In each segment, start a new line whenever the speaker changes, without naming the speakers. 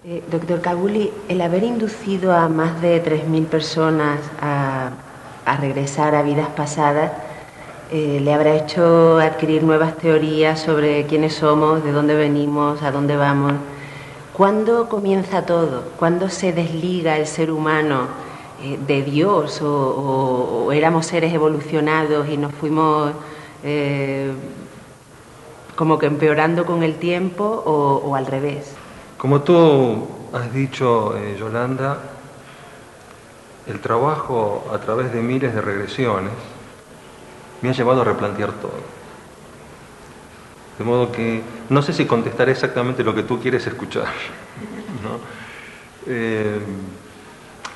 Doctor Kabuli, el haber inducido a más de 3.000 personas a regresar a vidas pasadas le habrá hecho adquirir nuevas teorías sobre quiénes somos, de dónde venimos, a dónde vamos. ¿Cuándo comienza todo? ¿Cuándo se desliga el ser humano de Dios o éramos seres evolucionados y nos fuimos como que empeorando con el tiempo o al revés?
Como tú has dicho, Yolanda, el trabajo a través de miles de regresiones me ha llevado a replantear todo. De modo que no sé si contestaré exactamente lo que tú quieres escuchar, ¿no?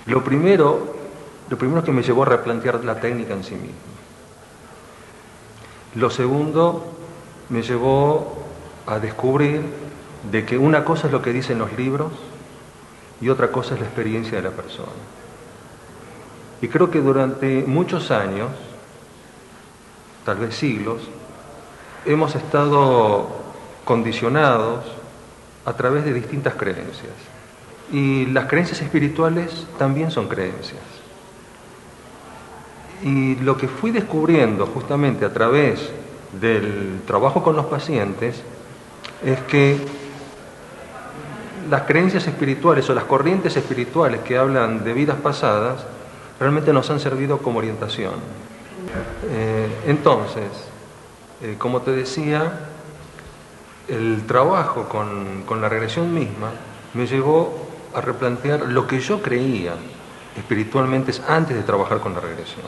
Lo primero que me llevó a replantear la técnica en sí misma. Lo segundo me llevó a descubrir de que una cosa es lo que dicen los libros y otra cosa es la experiencia de la persona. Y creo que durante muchos años, tal vez siglos, hemos estado condicionados a través de distintas creencias. Y las creencias espirituales también son creencias. Y lo que fui descubriendo justamente a través del trabajo con los pacientes es que las creencias espirituales o las corrientes espirituales que hablan de vidas pasadas realmente nos han servido como orientación. Entonces, como te decía, el trabajo con la regresión misma me llevó a replantear lo que yo creía espiritualmente antes de trabajar con la regresión.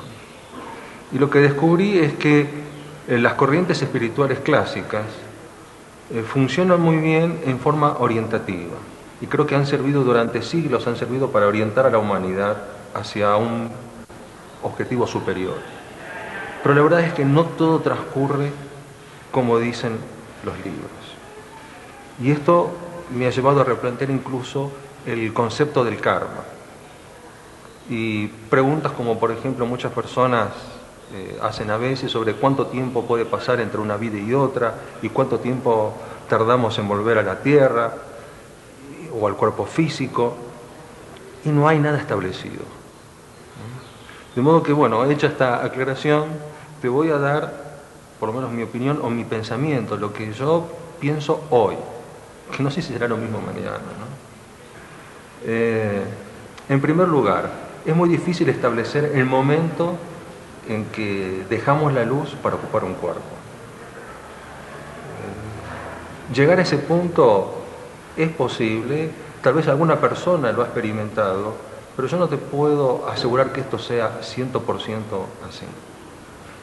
Y lo que descubrí es que las corrientes espirituales clásicas funcionan muy bien en forma orientativa y creo que han servido durante siglos, han servido para orientar a la humanidad hacia un objetivo superior. Pero la verdad es que no todo transcurre como dicen los libros. Y esto me ha llevado a replantear incluso el concepto del karma. Y preguntas como, por ejemplo, muchas personas hacen a veces sobre cuánto tiempo puede pasar entre una vida y otra y cuánto tiempo tardamos en volver a la tierra o al cuerpo físico, y no hay nada establecido. De modo que, bueno, hecha esta aclaración, te voy a dar, por lo menos mi opinión o mi pensamiento, lo que yo pienso hoy, que no sé si será lo mismo mañana, ¿no? En primer lugar, es muy difícil establecer el momento en que dejamos la luz para ocupar un cuerpo. Llegar a ese punto es posible, tal vez alguna persona lo ha experimentado, pero yo no te puedo asegurar que esto sea 100% así.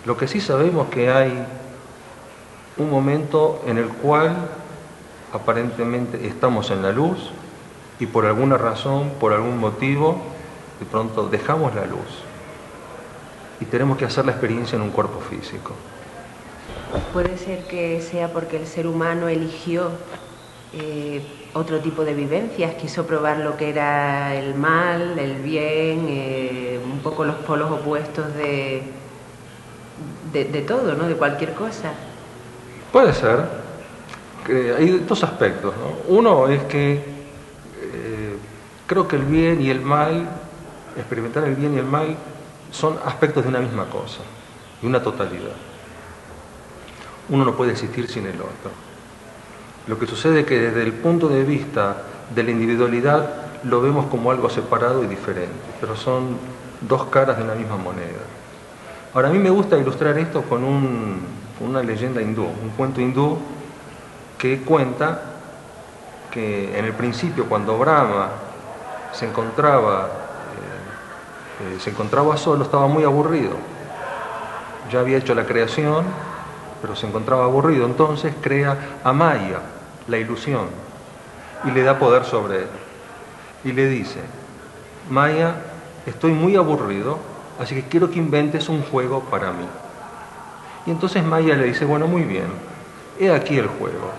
Lo que sí sabemos es que hay un momento en el cual aparentemente estamos en la luz y por alguna razón, por algún motivo, de pronto dejamos la luz y tenemos que hacer la experiencia en un cuerpo físico.
Puede ser que sea porque el ser humano eligió otro tipo de vivencias, quiso probar lo que era el mal, el bien, un poco los polos opuestos de todo, ¿no? De cualquier cosa.
Puede ser. Que hay dos aspectos, ¿no? Uno es que creo que el bien y el mal, experimentar el bien y el mal, son aspectos de una misma cosa, de una totalidad. Uno no puede existir sin el otro. Lo que sucede es que desde el punto de vista de la individualidad lo vemos como algo separado y diferente, pero son dos caras de una misma moneda. Ahora, a mí me gusta ilustrar esto con una leyenda hindú, un cuento hindú que cuenta que en el principio, cuando Brahma se encontraba solo, estaba muy aburrido. Ya había hecho la creación, pero se encontraba aburrido. Entonces crea a Maya, la ilusión, y le da poder sobre él. Y le dice: Maya, estoy muy aburrido, así que quiero que inventes un juego para mí. Y entonces Maya le dice: bueno, muy bien, he aquí el juego.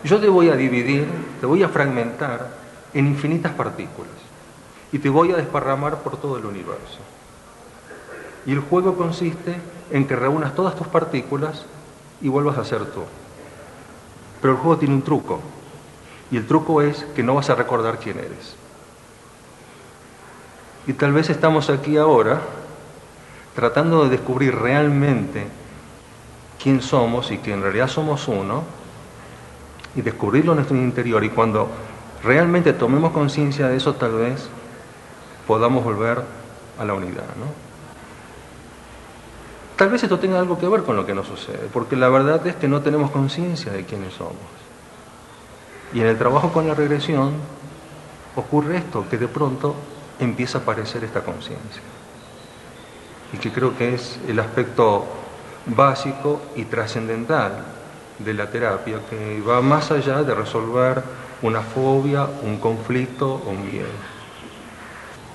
Yo te voy a dividir, te voy a fragmentar en infinitas partículas y te voy a desparramar por todo el universo. Y el juego consiste en que reúnas todas tus partículas y vuelvas a ser tú. Pero el juego tiene un truco, Y el truco es que no vas a recordar quién eres. Y tal vez estamos aquí ahora tratando de descubrir realmente quién somos y que en realidad somos uno, y descubrirlo en nuestro interior. Y cuando realmente tomemos conciencia de eso, tal vez podamos volver a la unidad, ¿no? Tal vez esto tenga algo que ver con lo que nos sucede, porque la verdad es que no tenemos conciencia de quiénes somos. Y en el trabajo con la regresión ocurre esto, que de pronto empieza a aparecer esta conciencia. Y que creo que es el aspecto básico y trascendental de la terapia, que va más allá de resolver una fobia, un conflicto o un miedo.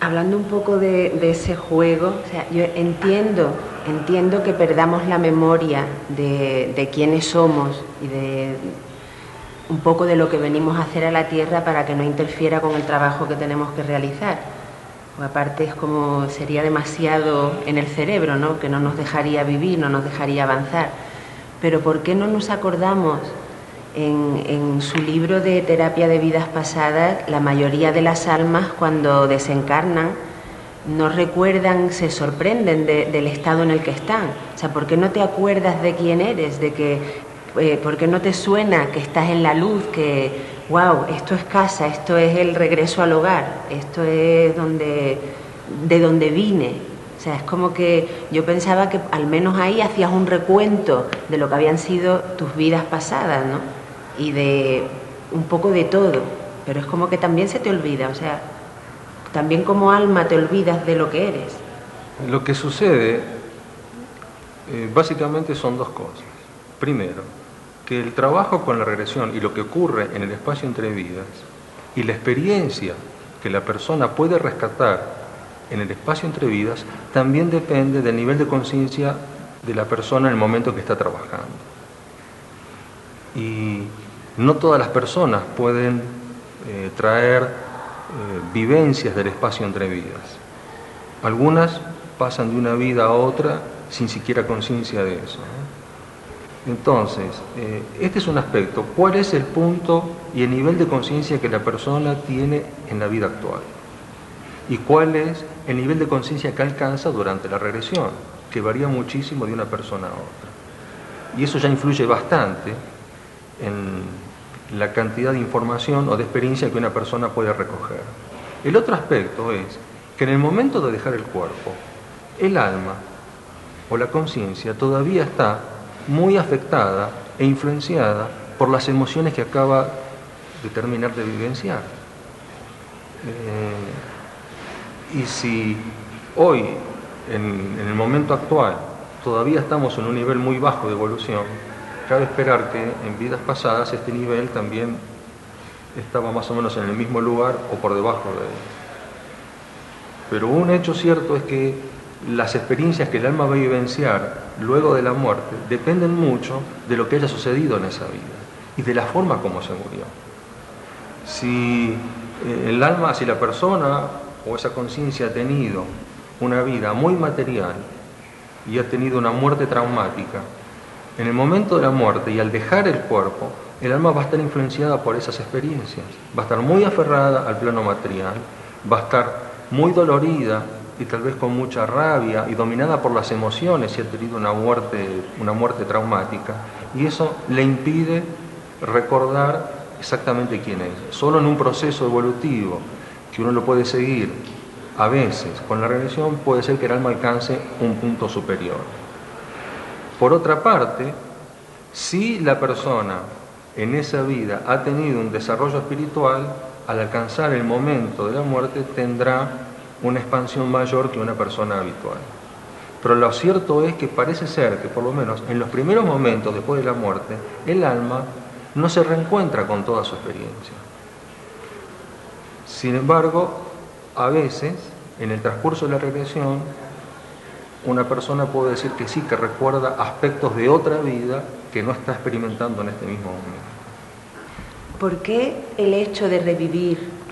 Hablando un poco de ese juego, o sea, yo entiendo que perdamos la memoria de quiénes somos y de un poco de lo que venimos a hacer a la Tierra para que no interfiera con el trabajo que tenemos que realizar. O aparte es como sería demasiado en el cerebro, ¿no? Que no nos dejaría vivir, no nos dejaría avanzar. Pero ¿por qué no nos acordamos? En su libro de terapia de vidas pasadas, la mayoría de las almas cuando desencarnan no recuerdan, se sorprenden del estado en el que están. O sea, ¿por qué no te acuerdas de quién eres? ¿Por qué no te suena que estás en la luz? Que, wow, esto es casa, esto es el regreso al hogar, esto es de donde vine. O sea, es como que yo pensaba que al menos ahí hacías un recuento de lo que habían sido tus vidas pasadas, ¿no? Y de un poco de todo, pero es como que también se te olvida, o sea, también como alma te olvidas de lo que eres.
Lo que sucede básicamente son dos cosas. Primero, que el trabajo con la regresión y lo que ocurre en el espacio entre vidas y la experiencia que la persona puede rescatar en el espacio entre vidas también depende del nivel de conciencia de la persona en el momento que está trabajando. Y no todas las personas pueden traer vivencias del espacio entre vidas. Algunas pasan de una vida a otra sin siquiera conciencia de eso, ¿no? Entonces, este es un aspecto. ¿Cuál es el punto y el nivel de conciencia que la persona tiene en la vida actual? ¿Y cuál es el nivel de conciencia que alcanza durante la regresión? Que varía muchísimo de una persona a otra. Y eso ya influye bastante en la cantidad de información o de experiencia que una persona puede recoger. El otro aspecto es que en el momento de dejar el cuerpo, el alma o la conciencia todavía está muy afectada e influenciada por las emociones que acaba de terminar de vivenciar. Y si hoy, en el momento actual, todavía estamos en un nivel muy bajo de evolución, cabe esperar que en vidas pasadas este nivel también estaba más o menos en el mismo lugar o por debajo de él. Pero un hecho cierto es que las experiencias que el alma va a vivenciar luego de la muerte dependen mucho de lo que haya sucedido en esa vida y de la forma como se murió. Si el alma, si la persona o esa conciencia ha tenido una vida muy material y ha tenido una muerte traumática, en el momento de la muerte y al dejar el cuerpo, el alma va a estar influenciada por esas experiencias, va a estar muy aferrada al plano material, va a estar muy dolorida y tal vez con mucha rabia y dominada por las emociones si ha tenido una muerte traumática, y eso le impide recordar exactamente quién es. Solo en un proceso evolutivo que uno lo puede seguir a veces con la regresión puede ser que el alma alcance un punto superior. Por otra parte, si la persona en esa vida ha tenido un desarrollo espiritual, al alcanzar el momento de la muerte tendrá una expansión mayor que una persona habitual. Pero lo cierto es que parece ser que por lo menos en los primeros momentos después de la muerte, el alma no se reencuentra con toda su experiencia. Sin embargo, a veces, en el transcurso de la regresión, una persona puede decir que sí, que recuerda aspectos de otra vida que no está experimentando en este mismo momento.
¿Por qué el hecho de revivir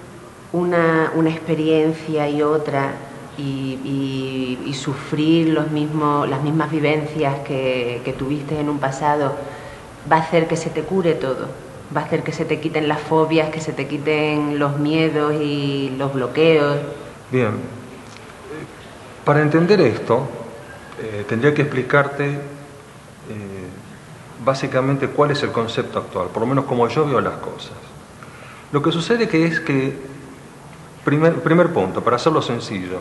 una experiencia y otra y sufrir las mismas vivencias que tuviste en un pasado va a hacer que se te cure todo? va a hacer que se te quiten las fobias, que se te quiten los miedos y los bloqueos.
Bien, para entender esto, tendría que explicarte básicamente cuál es el concepto actual, por lo menos como yo veo las cosas. Lo que sucede es que, primer punto, para hacerlo sencillo,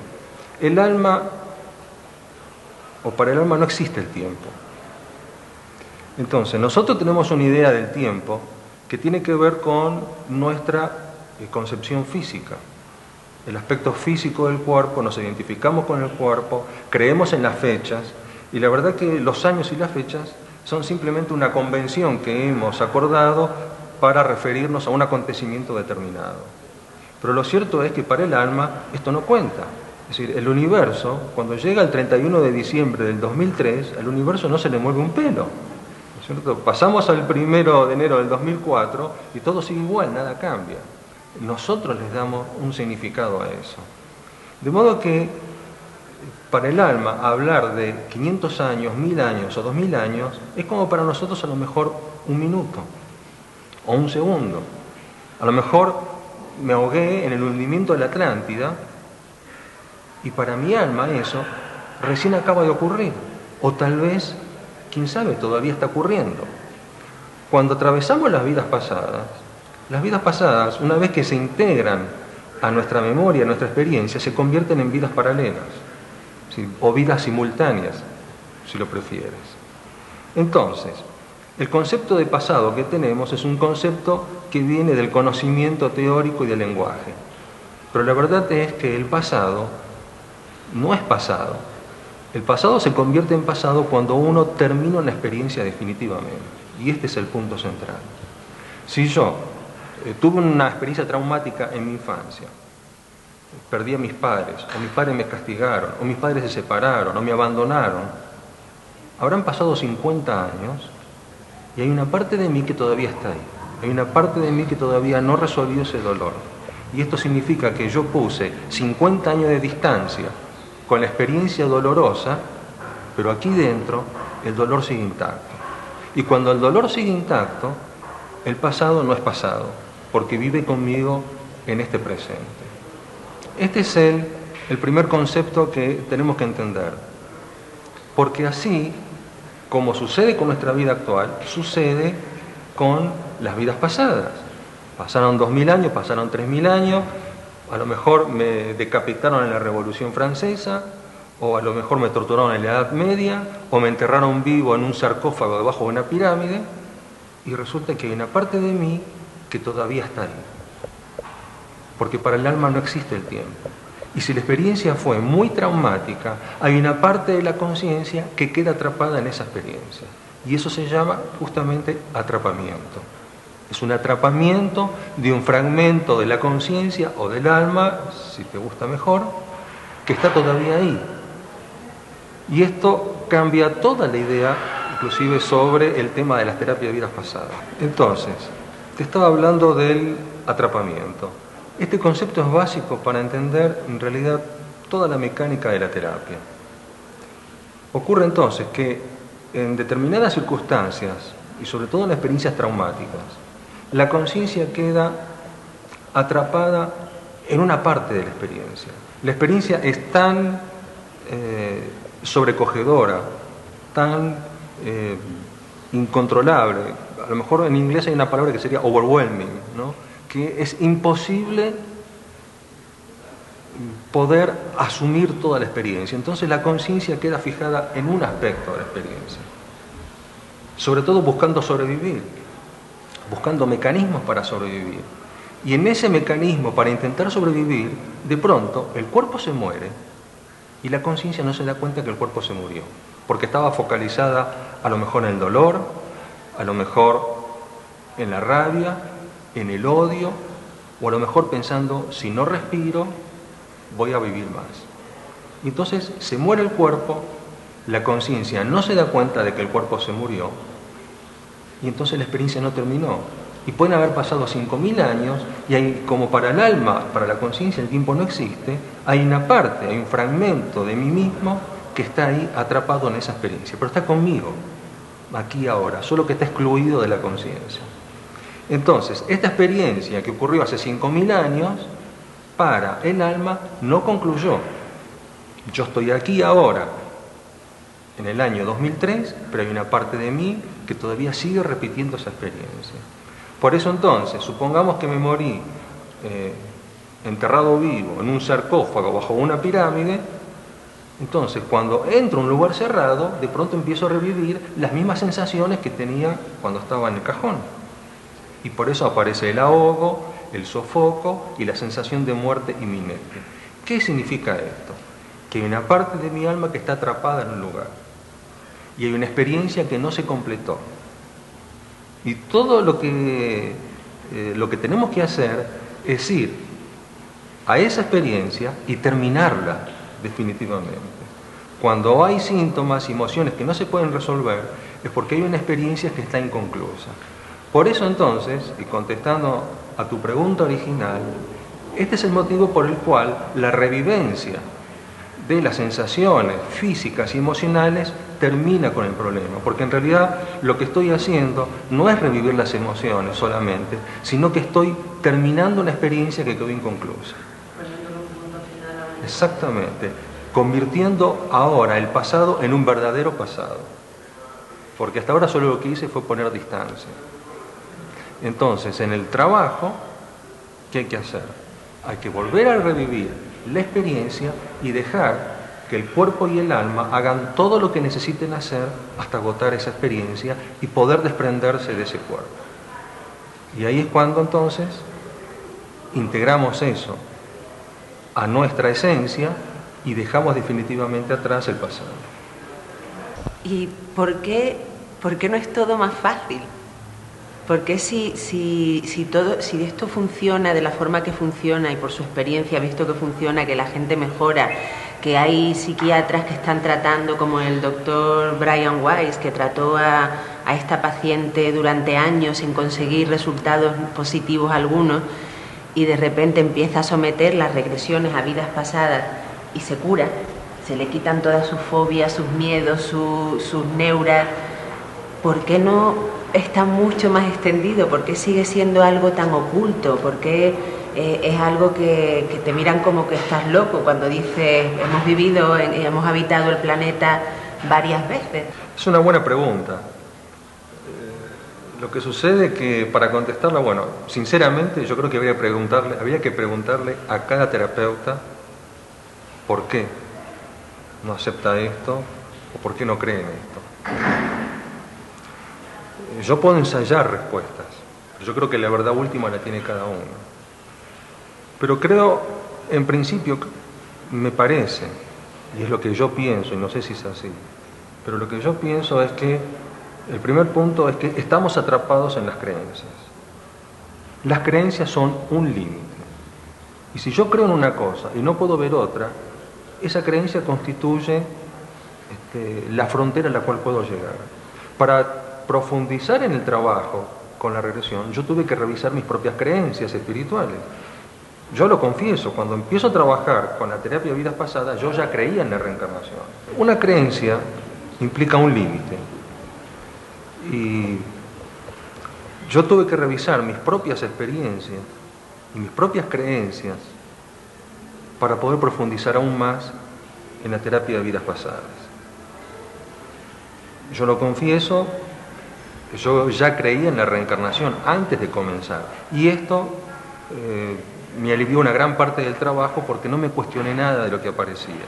para el alma no existe el tiempo. Entonces, nosotros tenemos una idea del tiempo que tiene que ver con nuestra concepción física. El aspecto físico del cuerpo, nos identificamos con el cuerpo, creemos en las fechas, y la verdad que los años y las fechas son simplemente una convención que hemos acordado para referirnos a un acontecimiento determinado. Pero lo cierto es que para el alma esto no cuenta. Es decir, el universo, cuando llega el 31 de diciembre del 2003, al universo no se le mueve un pelo. ¿No es cierto? Pasamos al 1 de enero del 2004 y todo sigue igual, nada cambia. Nosotros les damos un significado a eso. De modo que para el alma hablar de 500 años, 1000 años o 2000 años es como para nosotros a lo mejor un minuto o un segundo. A lo mejor me ahogué en el hundimiento de la Atlántida y para mi alma eso recién acaba de ocurrir. O tal vez, quién sabe, todavía está ocurriendo. Cuando atravesamos las vidas pasadas, una vez que se integran a nuestra memoria, a nuestra experiencia, se convierten en vidas paralelas, ¿sí? O vidas simultáneas, si lo prefieres. Entonces, el concepto de pasado que tenemos es un concepto que viene del conocimiento teórico y del lenguaje. Pero la verdad es que el pasado no es pasado. El pasado se convierte en pasado cuando uno termina una experiencia definitivamente. Y este es el punto central. Si yo tuve una experiencia traumática en mi infancia, perdí a mis padres, o mis padres me castigaron, o mis padres se separaron, o me abandonaron, habrán pasado 50 años y hay una parte de mí que todavía está ahí. Hay una parte de mí que todavía no resolvió ese dolor. Y esto significa que yo puse 50 años de distancia con la experiencia dolorosa, pero aquí dentro el dolor sigue intacto. Y cuando el dolor sigue intacto, el pasado no es pasado, porque vive conmigo en este presente. Este es el primer concepto que tenemos que entender. Porque así, como sucede con nuestra vida actual, sucede con las vidas pasadas. Pasaron 2000 años, pasaron 3000 años, a lo mejor me decapitaron en la Revolución Francesa, o a lo mejor me torturaron en la Edad Media, o me enterraron vivo en un sarcófago debajo de una pirámide, y resulta que hay una parte de mí que todavía está ahí. Porque para el alma no existe el tiempo. Y si la experiencia fue muy traumática, hay una parte de la conciencia que queda atrapada en esa experiencia. Y eso se llama justamente atrapamiento. Es un atrapamiento de un fragmento de la conciencia o del alma, si te gusta mejor, que está todavía ahí. Y esto cambia toda la idea, inclusive sobre el tema de las terapias de vidas pasadas. Entonces, te estaba hablando del atrapamiento. Este concepto es básico para entender en realidad toda la mecánica de la terapia. Ocurre entonces que en determinadas circunstancias, y sobre todo en experiencias traumáticas, la conciencia queda atrapada en una parte de la experiencia. La experiencia es tan sobrecogedora, tan incontrolable. A lo mejor en inglés hay una palabra que sería overwhelming, ¿no? Que es imposible poder asumir toda la experiencia. Entonces la conciencia queda fijada en un aspecto de la experiencia, sobre todo buscando sobrevivir, buscando mecanismos para sobrevivir. Y en ese mecanismo para intentar sobrevivir, de pronto el cuerpo se muere y la conciencia no se da cuenta que el cuerpo se murió, porque estaba focalizada a lo mejor en el dolor, a lo mejor en la rabia, en el odio, o a lo mejor pensando, si no respiro, voy a vivir más. Y entonces se muere el cuerpo, la conciencia no se da cuenta de que el cuerpo se murió, y entonces la experiencia no terminó. Y pueden haber pasado 5000 años, y hay, como para el alma, para la conciencia el tiempo no existe, hay una parte, hay un fragmento de mí mismo que está ahí atrapado en esa experiencia, pero está conmigo, aquí ahora, solo que está excluido de la conciencia. Entonces, esta experiencia que ocurrió hace 5.000 años, para el alma no concluyó. Yo estoy aquí ahora, en el año 2003, pero hay una parte de mí que todavía sigue repitiendo esa experiencia. Por eso entonces, supongamos que me morí enterrado vivo en un sarcófago bajo una pirámide, entonces cuando entro a un lugar cerrado, de pronto empiezo a revivir las mismas sensaciones que tenía cuando estaba en el cajón. Y por eso aparece el ahogo, el sofoco y la sensación de muerte inminente. ¿Qué significa esto? Que hay una parte de mi alma que está atrapada en un lugar. Y hay una experiencia que no se completó. Y todo lo que tenemos que hacer es ir a esa experiencia y terminarla definitivamente. Cuando hay síntomas y emociones que no se pueden resolver, es porque hay una experiencia que está inconclusa. Por eso entonces, y contestando a tu pregunta original, este es el motivo por el cual la revivencia de las sensaciones físicas y emocionales termina con el problema, porque en realidad lo que estoy haciendo no es revivir las emociones solamente, sino que estoy terminando una experiencia que quedó inconclusa. Exactamente, convirtiendo ahora el pasado en un verdadero pasado, porque hasta ahora solo lo que hice fue poner distancia. Entonces, en el trabajo, ¿qué hay que hacer? Hay que volver a revivir la experiencia y dejar que el cuerpo y el alma hagan todo lo que necesiten hacer hasta agotar esa experiencia y poder desprenderse de ese cuerpo. Y ahí es cuando entonces integramos eso a nuestra esencia y dejamos definitivamente atrás el pasado.
¿Y por qué no es todo más fácil? Porque si esto funciona de la forma que funciona y por su experiencia ha visto que funciona, que la gente mejora, que hay psiquiatras que están tratando, como el doctor Brian Weiss, que trató a esta paciente durante años sin conseguir resultados positivos algunos, y de repente empieza a someter las regresiones a vidas pasadas y se cura, se le quitan todas sus fobias, sus miedos, sus neuras. ¿Por qué no está mucho más extendido? ¿Por qué sigue siendo algo tan oculto? ¿Por qué es algo que te miran como que estás loco cuando dices hemos vivido, hemos habitado el planeta varias veces?
Es una buena pregunta. Lo que sucede es que para contestarla, bueno, sinceramente yo creo que habría que preguntarle a cada terapeuta por qué no acepta esto o por qué no cree en esto. Yo puedo ensayar respuestas, yo creo que la verdad última la tiene cada uno. Pero creo, en principio, me parece, y es lo que yo pienso, y no sé si es así, pero lo que yo pienso es que el primer punto es que estamos atrapados en las creencias. Las creencias son un límite. Y si yo creo en una cosa y no puedo ver otra, esa creencia constituye la frontera a la cual puedo llegar. Para profundizar en el trabajo con la regresión, yo tuve que revisar mis propias creencias espirituales. Yo lo confieso, cuando empiezo a trabajar con la terapia de vidas pasadas, yo ya creía en la reencarnación. Una creencia implica un límite. Y yo tuve que revisar mis propias experiencias y mis propias creencias para poder profundizar aún más en la terapia de vidas pasadas. Yo lo confieso, yo ya creía en la reencarnación antes de comenzar. Y esto me alivió una gran parte del trabajo porque no me cuestioné nada de lo que aparecía.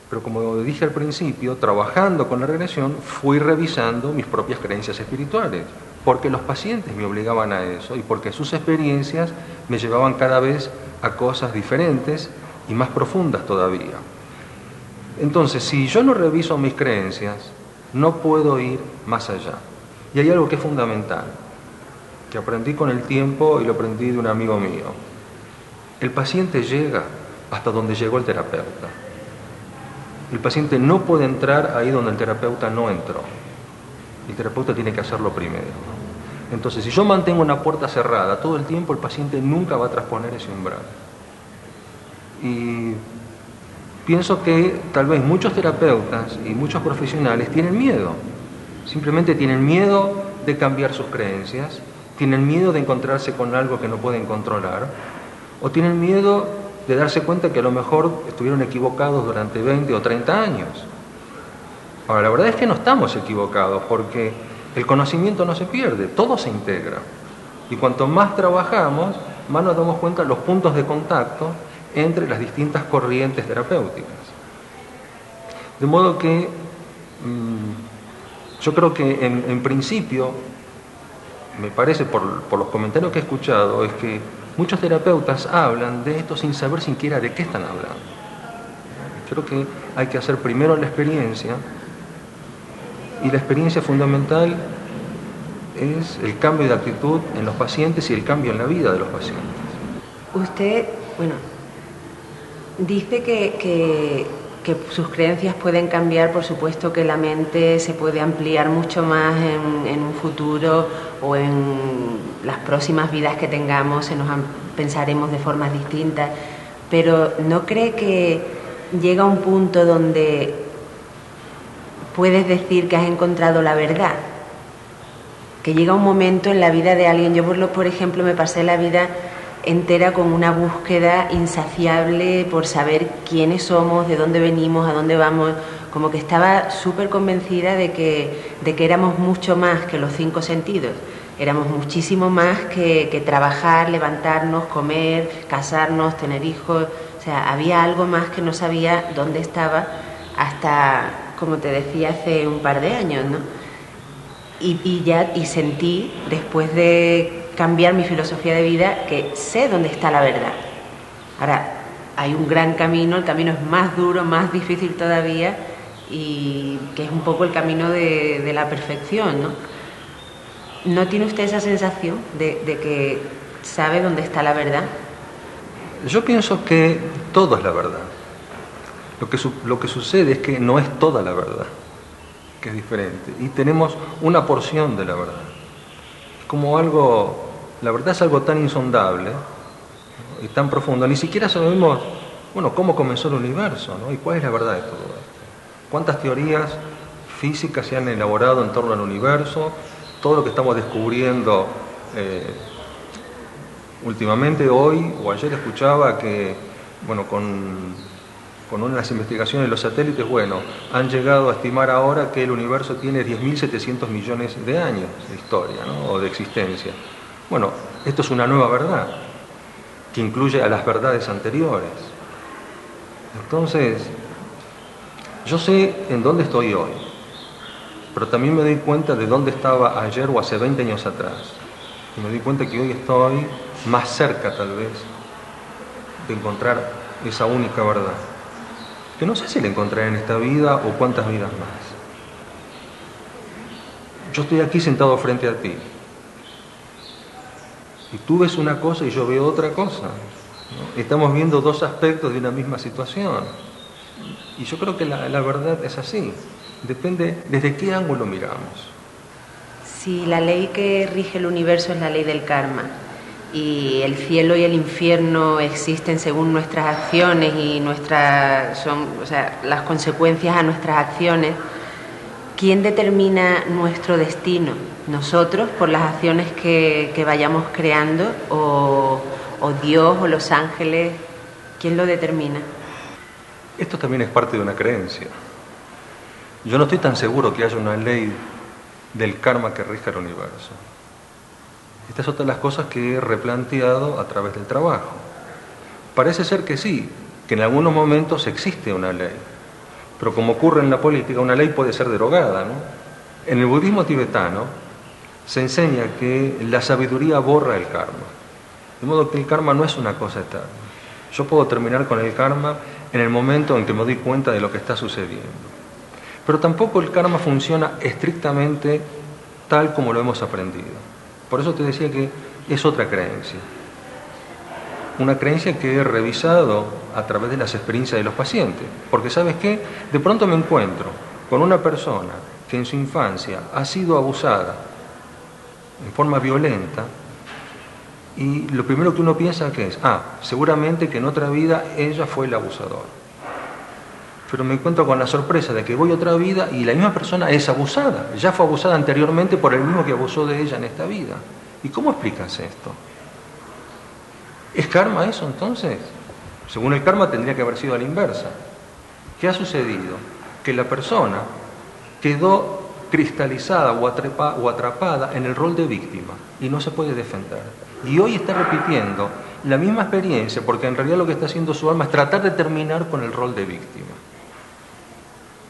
Pero como dije al principio, trabajando con la regresión, fui revisando mis propias creencias espirituales, porque los pacientes me obligaban a eso y porque sus experiencias me llevaban cada vez a cosas diferentes y más profundas todavía. Entonces, si yo no reviso mis creencias, no puedo ir más allá. Y hay algo que es fundamental, que aprendí con el tiempo y lo aprendí de un amigo mío. El paciente llega hasta donde llegó el terapeuta. El paciente no puede entrar ahí donde el terapeuta no entró. El terapeuta tiene que hacerlo primero. Entonces, si yo mantengo una puerta cerrada todo el tiempo, el paciente nunca va a trasponer ese umbral. Y pienso que tal vez muchos terapeutas y muchos profesionales tienen miedo. Simplemente tienen miedo de cambiar sus creencias tienen miedo de encontrarse con algo que no pueden controlar, o tienen miedo de darse cuenta que a lo mejor estuvieron equivocados durante 20 o 30 años. Ahora, la verdad es que no estamos equivocados, porque el conocimiento no se pierde, todo se integra. Y cuanto más trabajamos, más nos damos cuenta de los puntos de contacto entre las distintas corrientes terapéuticas. De modo que yo creo que en principio, me parece por los comentarios que he escuchado, es que muchos terapeutas hablan de esto sin saber siquiera de qué están hablando. Creo que hay que hacer primero la experiencia, y la experiencia fundamental es el cambio de actitud en los pacientes y el cambio en la vida de los pacientes.
Usted, bueno, dice que sus creencias pueden cambiar, por supuesto que la mente se puede ampliar mucho más en un futuro o en las próximas vidas que tengamos, pensaremos de formas distintas, pero ¿no cree que llega un punto donde puedes decir que has encontrado la verdad? Que llega un momento en la vida de alguien, yo por ejemplo me pasé la vida entera con una búsqueda insaciable por saber quiénes somos, de dónde venimos, a dónde vamos, como que estaba súper convencida de que éramos mucho más que los 5 sentidos, éramos muchísimo más que trabajar, levantarnos, comer, casarnos, tener hijos, o sea, había algo más que no sabía dónde estaba hasta, como te decía, hace un par de años, ¿no? Y sentí, después de cambiar mi filosofía de vida, que sé dónde está la verdad. Ahora, hay un gran camino, el camino es más duro, más difícil todavía, y que es un poco el camino de la perfección, ¿no? ¿No tiene usted esa sensación de que sabe dónde está la verdad?
Yo pienso que todo es la verdad. Lo que sucede es que no es toda la verdad, que es diferente, y tenemos una porción de la verdad. Como algo, la verdad es algo tan insondable, ¿no? Y tan profundo, ni siquiera sabemos, bueno, cómo comenzó el universo, ¿no? Y cuál es la verdad de todo esto. Cuántas teorías físicas se han elaborado en torno al universo, todo lo que estamos descubriendo últimamente. Hoy o ayer escuchaba que, bueno, con una de las investigaciones de los satélites, bueno, han llegado a estimar ahora que el universo tiene 10.700 millones de años de historia, ¿no? O de existencia. Bueno, esto es una nueva verdad, que incluye a las verdades anteriores. Entonces, yo sé en dónde estoy hoy, pero también me doy cuenta de dónde estaba ayer o hace 20 años atrás. Y me doy cuenta que hoy estoy más cerca, tal vez, de encontrar esa única verdad, que no sé si la encontraré en esta vida o cuántas vidas más. Yo estoy aquí sentado frente a ti, y tú ves una cosa y yo veo otra cosa, ¿no? Estamos viendo dos aspectos de una misma situación, y yo creo que la verdad es así, depende desde qué ángulo miramos.
Si la ley que rige el universo es la ley del karma, y el cielo y el infierno existen según nuestras acciones y las consecuencias a nuestras acciones, ¿quién determina nuestro destino? ¿Nosotros por las acciones que vayamos creando o Dios o los ángeles? ¿Quién lo determina?
Esto también es parte de una creencia. Yo no estoy tan seguro que haya una ley del karma que rija el universo. Estas son todas las cosas que he replanteado a través del trabajo. Parece ser que sí, que en algunos momentos existe una ley, pero como ocurre en la política, una ley puede ser derogada, ¿no? En el budismo tibetano se enseña que la sabiduría borra el karma, de modo que el karma no es una cosa eterna. Yo puedo terminar con el karma en el momento en que me doy cuenta de lo que está sucediendo, pero tampoco el karma funciona estrictamente tal como lo hemos aprendido. Por eso te decía que es otra creencia. Una creencia que he revisado a través de las experiencias de los pacientes. Porque, ¿sabes qué? De pronto me encuentro con una persona que en su infancia ha sido abusada en forma violenta, y lo primero que uno piensa que es, seguramente que en otra vida ella fue el abusador. Pero me encuentro con la sorpresa de que voy a otra vida y la misma persona es abusada. Ya fue abusada anteriormente por el mismo que abusó de ella en esta vida. ¿Y cómo explicas esto? ¿Es karma eso entonces? Según el karma tendría que haber sido a la inversa. ¿Qué ha sucedido? Que la persona quedó cristalizada o atrapada en el rol de víctima y no se puede defender. Y hoy está repitiendo la misma experiencia porque en realidad lo que está haciendo su alma es tratar de terminar con el rol de víctima.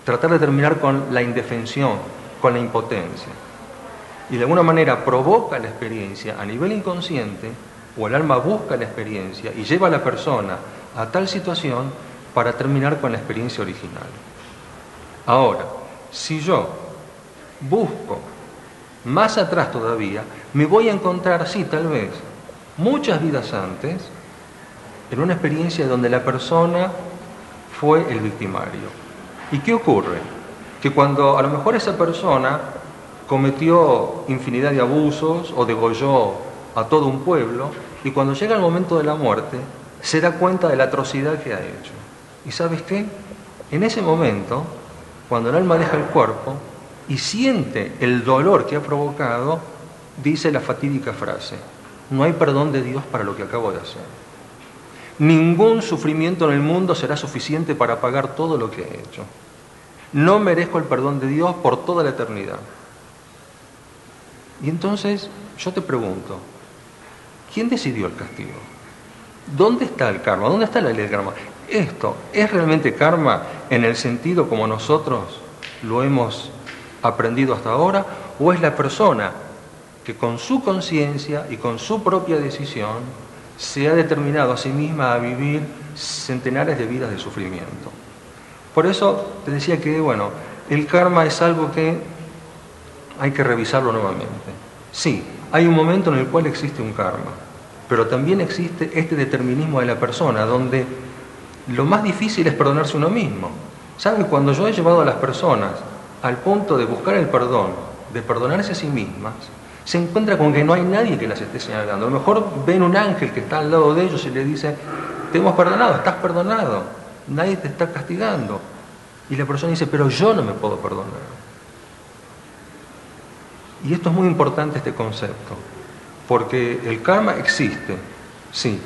Tratar de terminar con la indefensión, con la impotencia. Y de alguna manera provoca la experiencia a nivel inconsciente, o el alma busca la experiencia y lleva a la persona a tal situación para terminar con la experiencia original. Ahora, si yo busco más atrás todavía, me voy a encontrar, sí, tal vez, muchas vidas antes, en una experiencia donde la persona fue el victimario. ¿Y qué ocurre? Que cuando a lo mejor esa persona cometió infinidad de abusos o degolló a todo un pueblo, y cuando llega el momento de la muerte, se da cuenta de la atrocidad que ha hecho. ¿Y sabes qué? En ese momento, cuando el alma deja el cuerpo y siente el dolor que ha provocado, dice la fatídica frase: no hay perdón de Dios para lo que acabo de hacer. Ningún sufrimiento en el mundo será suficiente para pagar todo lo que he hecho. No merezco el perdón de Dios por toda la eternidad. Y entonces yo te pregunto, ¿quién decidió el castigo? ¿Dónde está el karma? ¿Dónde está la ley del karma? ¿Esto es realmente karma en el sentido como nosotros lo hemos aprendido hasta ahora? ¿O es la persona que con su conciencia y con su propia decisión se ha determinado a sí misma a vivir centenares de vidas de sufrimiento? Por eso te decía que, bueno, el karma es algo que hay que revisarlo nuevamente. Sí, hay un momento en el cual existe un karma, pero también existe este determinismo de la persona, donde lo más difícil es perdonarse uno mismo. ¿Sabe? Cuando yo he llevado a las personas al punto de buscar el perdón, de perdonarse a sí mismas, se encuentra con que no hay nadie que las esté señalando. A lo mejor ven un ángel que está al lado de ellos y le dice: te hemos perdonado, estás perdonado, nadie te está castigando. Y la persona dice: pero yo no me puedo perdonar. Y esto es muy importante, este concepto, porque el karma existe, sí,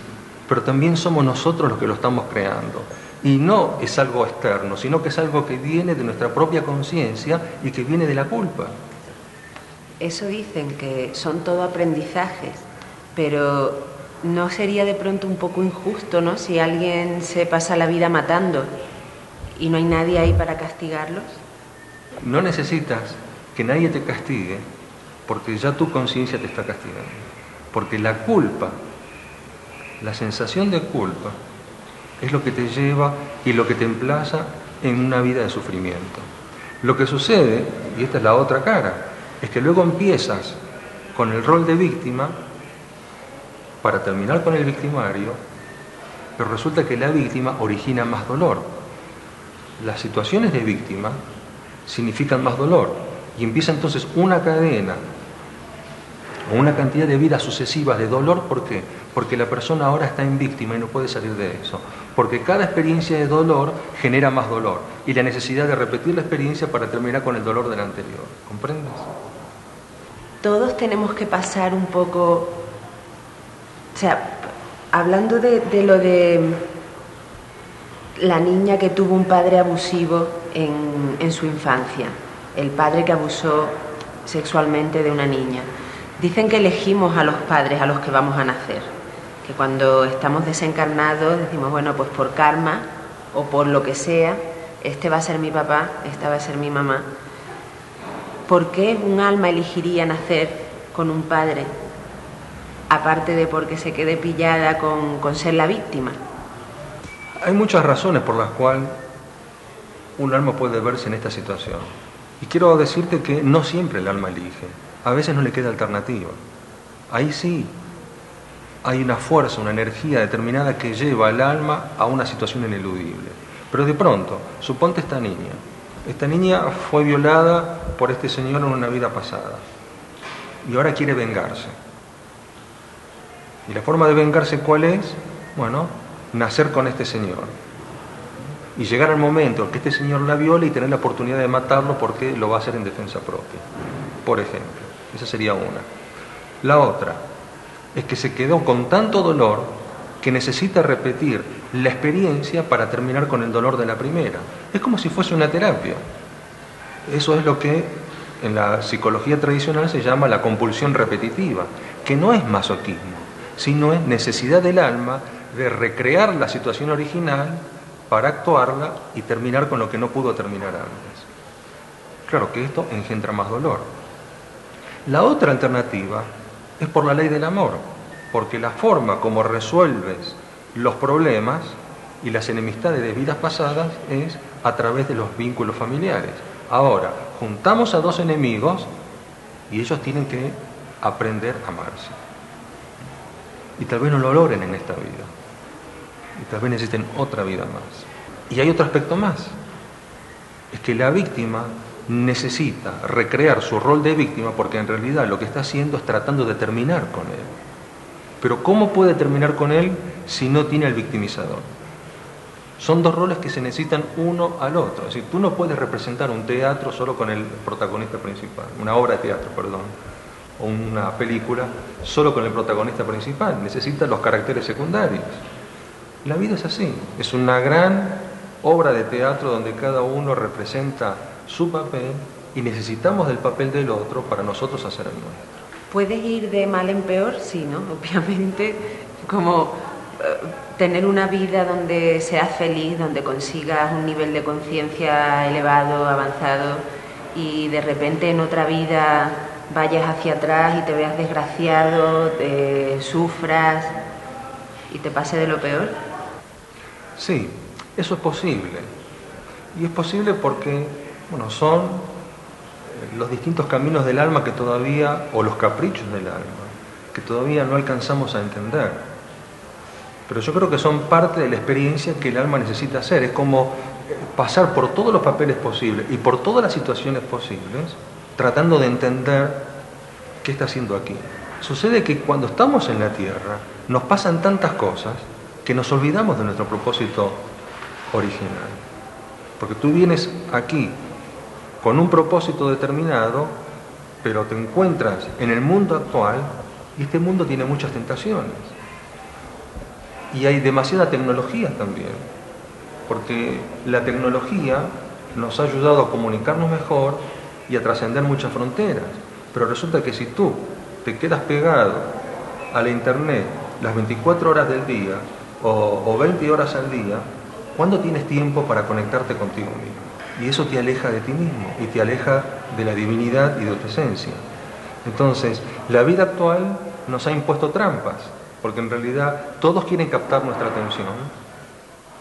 pero también somos nosotros los que lo estamos creando. Y no es algo externo, sino que es algo que viene de nuestra propia conciencia y que viene de la culpa.
Eso dicen, que son todo aprendizajes, pero ¿no sería de pronto un poco injusto, ¿no?, si alguien se pasa la vida matando y no hay nadie ahí para castigarlos?
No necesitas que nadie te castigue, porque ya tu conciencia te está castigando. Porque la culpa, la sensación de culpa, es lo que te lleva y lo que te emplaza en una vida de sufrimiento. Lo que sucede, y esta es la otra cara, es que luego empiezas con el rol de víctima para terminar con el victimario, pero resulta que la víctima origina más dolor. Las situaciones de víctima significan más dolor, y empieza entonces una cadena o una cantidad de vidas sucesivas de dolor. ¿Por qué? Porque la persona ahora está en víctima y no puede salir de eso. Porque cada experiencia de dolor genera más dolor y la necesidad de repetir la experiencia para terminar con el dolor del anterior. ¿Comprendes?
Todos tenemos que pasar un poco, o sea, hablando de lo de la niña que tuvo un padre abusivo en su infancia, el padre que abusó sexualmente de una niña. Dicen que elegimos a los padres a los que vamos a nacer, que cuando estamos desencarnados decimos: bueno, pues por karma o por lo que sea, este va a ser mi papá, esta va a ser mi mamá. ¿Por qué un alma elegiría nacer con un padre, aparte de porque se quede pillada con ser la víctima?
Hay muchas razones por las cuales un alma puede verse en esta situación. Y quiero decirte que no siempre el alma elige. A veces no le queda alternativa. Ahí sí hay una fuerza, una energía determinada que lleva al alma a una situación ineludible. Pero de pronto, suponte esta niña. Esta niña fue violada por este señor en una vida pasada y ahora quiere vengarse. ¿Y la forma de vengarse cuál es? Bueno, nacer con este señor y llegar al momento en que este señor la viole y tener la oportunidad de matarlo porque lo va a hacer en defensa propia, por ejemplo. Esa sería una. La otra es que se quedó con tanto dolor que necesita repetir la experiencia para terminar con el dolor de la primera. Es como si fuese una terapia. Eso es lo que en la psicología tradicional se llama la compulsión repetitiva, que no es masoquismo, sino es necesidad del alma de recrear la situación original para actuarla y terminar con lo que no pudo terminar antes. Claro que esto engendra más dolor. La otra alternativa es por la ley del amor, porque la forma como resuelves los problemas y las enemistades de vidas pasadas es a través de los vínculos familiares. Ahora, juntamos a dos enemigos y ellos tienen que aprender a amarse. Y tal vez no lo logren en esta vida. Y tal vez necesiten otra vida más. Y hay otro aspecto más. Es que la víctima necesita recrear su rol de víctima porque en realidad lo que está haciendo es tratando de terminar con él. Pero ¿cómo puede terminar con él si no tiene al victimizador? Son dos roles que se necesitan uno al otro. Es decir, tú no puedes representar un teatro solo con el protagonista principal, una obra de teatro, perdón, o una película solo con el protagonista principal. Necesitas los caracteres secundarios. La vida es así, es una gran obra de teatro donde cada uno representa su papel y necesitamos del papel del otro para nosotros hacer el nuestro.
¿Puedes ir de mal en peor? Sí, ¿no? Obviamente, como tener una vida donde seas feliz, donde consigas un nivel de conciencia elevado, avanzado, y de repente en otra vida vayas hacia atrás y te veas desgraciado, sufras y te pase de lo peor.
Sí, eso es posible. Y es posible porque, bueno, son los distintos caminos del alma que todavía, o los caprichos del alma, que todavía no alcanzamos a entender. Pero yo creo que son parte de la experiencia que el alma necesita hacer. Es como pasar por todos los papeles posibles y por todas las situaciones posibles, tratando de entender qué está haciendo aquí. Sucede que cuando estamos en la tierra, nos pasan tantas cosas que nos olvidamos de nuestro propósito original. Porque tú vienes aquí con un propósito determinado, pero te encuentras en el mundo actual y este mundo tiene muchas tentaciones. Y hay demasiada tecnología también, porque la tecnología nos ha ayudado a comunicarnos mejor y a trascender muchas fronteras. Pero resulta que si tú te quedas pegado a la internet las 24 horas del día o 20 horas al día, ¿cuándo tienes tiempo para conectarte contigo mismo? Y eso te aleja de ti mismo y te aleja de la divinidad y de tu esencia. Entonces, la vida actual nos ha impuesto trampas, porque en realidad todos quieren captar nuestra atención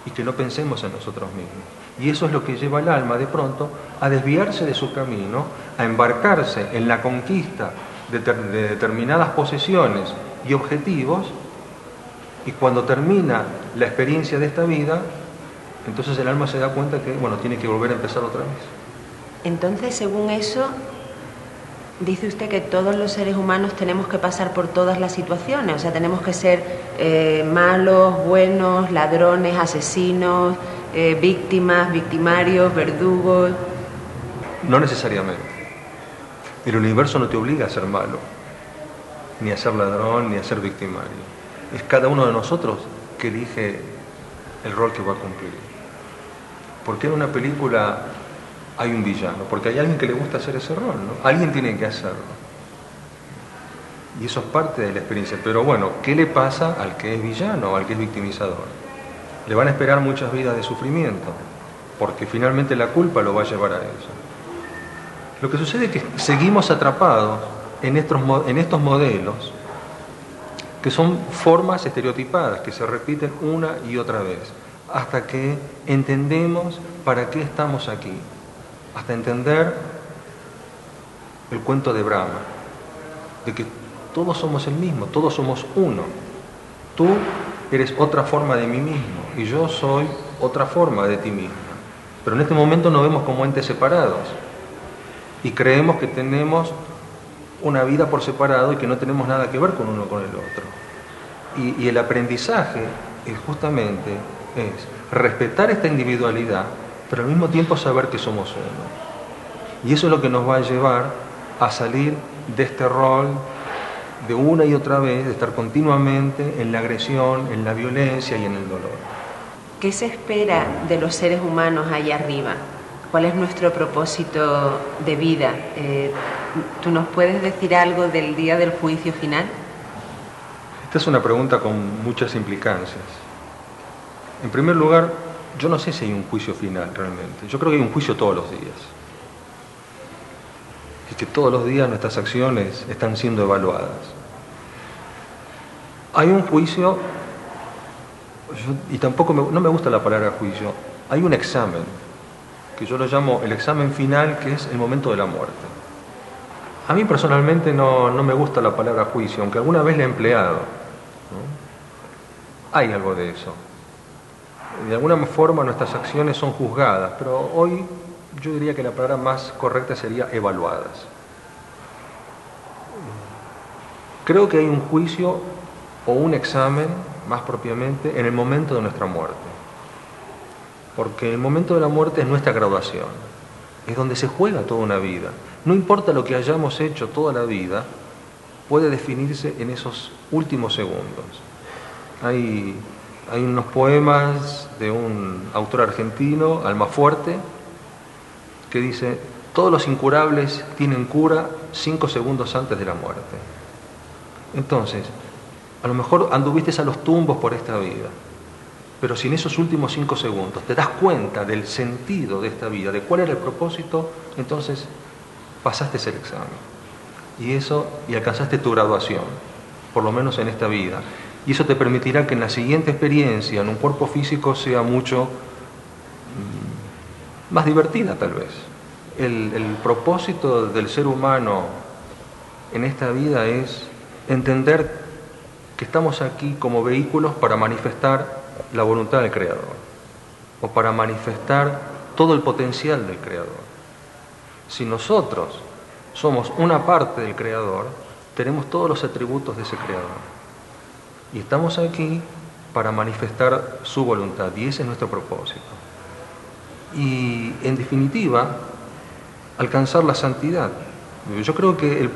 y que no pensemos en nosotros mismos. Y eso es lo que lleva al alma de pronto a desviarse de su camino, a embarcarse en la conquista de determinadas posesiones y objetivos, y cuando termina la experiencia de esta vida, entonces el alma se da cuenta que, bueno, tiene que volver a empezar otra vez.
Entonces, según eso, dice usted que todos los seres humanos tenemos que pasar por todas las situaciones, o sea, tenemos que ser malos, buenos, ladrones, asesinos, víctimas, victimarios, verdugos.
No necesariamente. El universo no te obliga a ser malo, ni a ser ladrón, ni a ser victimario. Es cada uno de nosotros que elige el rol que va a cumplir. ¿Por qué en una película hay un villano? Porque hay alguien que le gusta hacer ese rol, ¿no? Alguien tiene que hacerlo. Y eso es parte de la experiencia. Pero bueno, ¿qué le pasa al que es villano o al que es victimizador? Le van a esperar muchas vidas de sufrimiento, porque finalmente la culpa lo va a llevar a eso. Lo que sucede es que seguimos atrapados en estos modelos, que son formas estereotipadas, que se repiten una y otra vez, hasta que entendemos para qué estamos aquí, hasta entender el cuento de Brahma, de que todos somos el mismo, todos somos uno. Tú eres otra forma de mí mismo y yo soy otra forma de ti misma. Pero en este momento nos vemos como entes separados y creemos que tenemos una vida por separado y que no tenemos nada que ver con uno con el otro. Y el aprendizaje es justamente respetar esta individualidad, pero al mismo tiempo saber que somos uno. Y eso es lo que nos va a llevar a salir de este rol de una y otra vez, de estar continuamente en la agresión, en la violencia y en el dolor.
¿Qué se espera de los seres humanos allá arriba? ¿Cuál es nuestro propósito de vida? ¿Tú nos puedes decir algo del día del juicio final?
Esta es una pregunta con muchas implicancias. En primer lugar, yo no sé si hay un juicio final realmente. Yo creo que hay un juicio todos los días. Y que todos los días nuestras acciones están siendo evaluadas. Hay un juicio, y tampoco no me gusta la palabra juicio, hay un examen, que yo lo llamo el examen final, que es el momento de la muerte. A mí personalmente no me gusta la palabra juicio, aunque alguna vez la he empleado, ¿no? Hay algo de eso. De alguna forma nuestras acciones son juzgadas, pero hoy yo diría que la palabra más correcta sería evaluadas. Creo que hay un juicio o un examen, más propiamente, en el momento de nuestra muerte. Porque el momento de la muerte es nuestra graduación, es donde se juega toda una vida. No importa lo que hayamos hecho toda la vida, puede definirse en esos últimos segundos. Hay unos poemas de un autor argentino, Almafuerte, que dice: todos los incurables tienen cura 5 segundos antes de la muerte. Entonces, a lo mejor anduviste a los tumbos por esta vida, pero si en esos últimos 5 segundos te das cuenta del sentido de esta vida, de cuál era el propósito, entonces pasaste el examen. Y alcanzaste tu graduación, por lo menos en esta vida. Y eso te permitirá que en la siguiente experiencia, en un cuerpo físico, sea mucho más divertida tal vez. El propósito del ser humano en esta vida es entender que estamos aquí como vehículos para manifestar la voluntad del Creador, o para manifestar todo el potencial del Creador. Si nosotros somos una parte del Creador, tenemos todos los atributos de ese Creador. Y estamos aquí para manifestar su voluntad, y ese es nuestro propósito. Y en definitiva, alcanzar la santidad. Yo creo que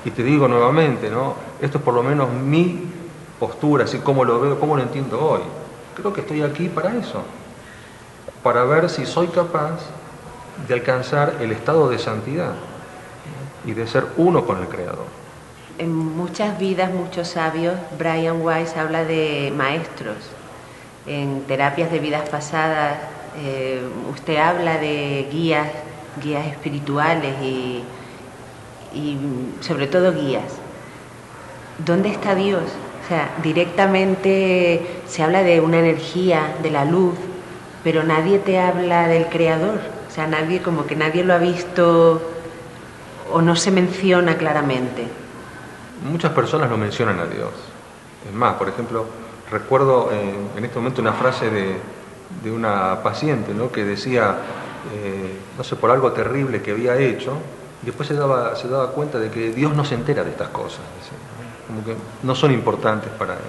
y te digo nuevamente, ¿no? Esto es por lo menos mi postura, así como lo veo, como lo entiendo hoy. Creo que estoy aquí para eso, para ver si soy capaz de alcanzar el estado de santidad y de ser uno con el Creador.
En muchas vidas, muchos sabios, Brian Weiss habla de maestros. En terapias de vidas pasadas, usted habla de guías espirituales y sobre todo guías. ¿Dónde está Dios? O sea, directamente se habla de una energía, de la luz, pero nadie te habla del Creador. O sea, nadie lo ha visto o no se menciona claramente.
Muchas personas lo mencionan a Dios. Es más, por ejemplo, recuerdo en este momento una frase de una paciente, ¿no?, que decía, no sé, por algo terrible que había hecho, y después se daba cuenta de que Dios no se entera de estas cosas, decía, ¿no? Como que no son importantes para él.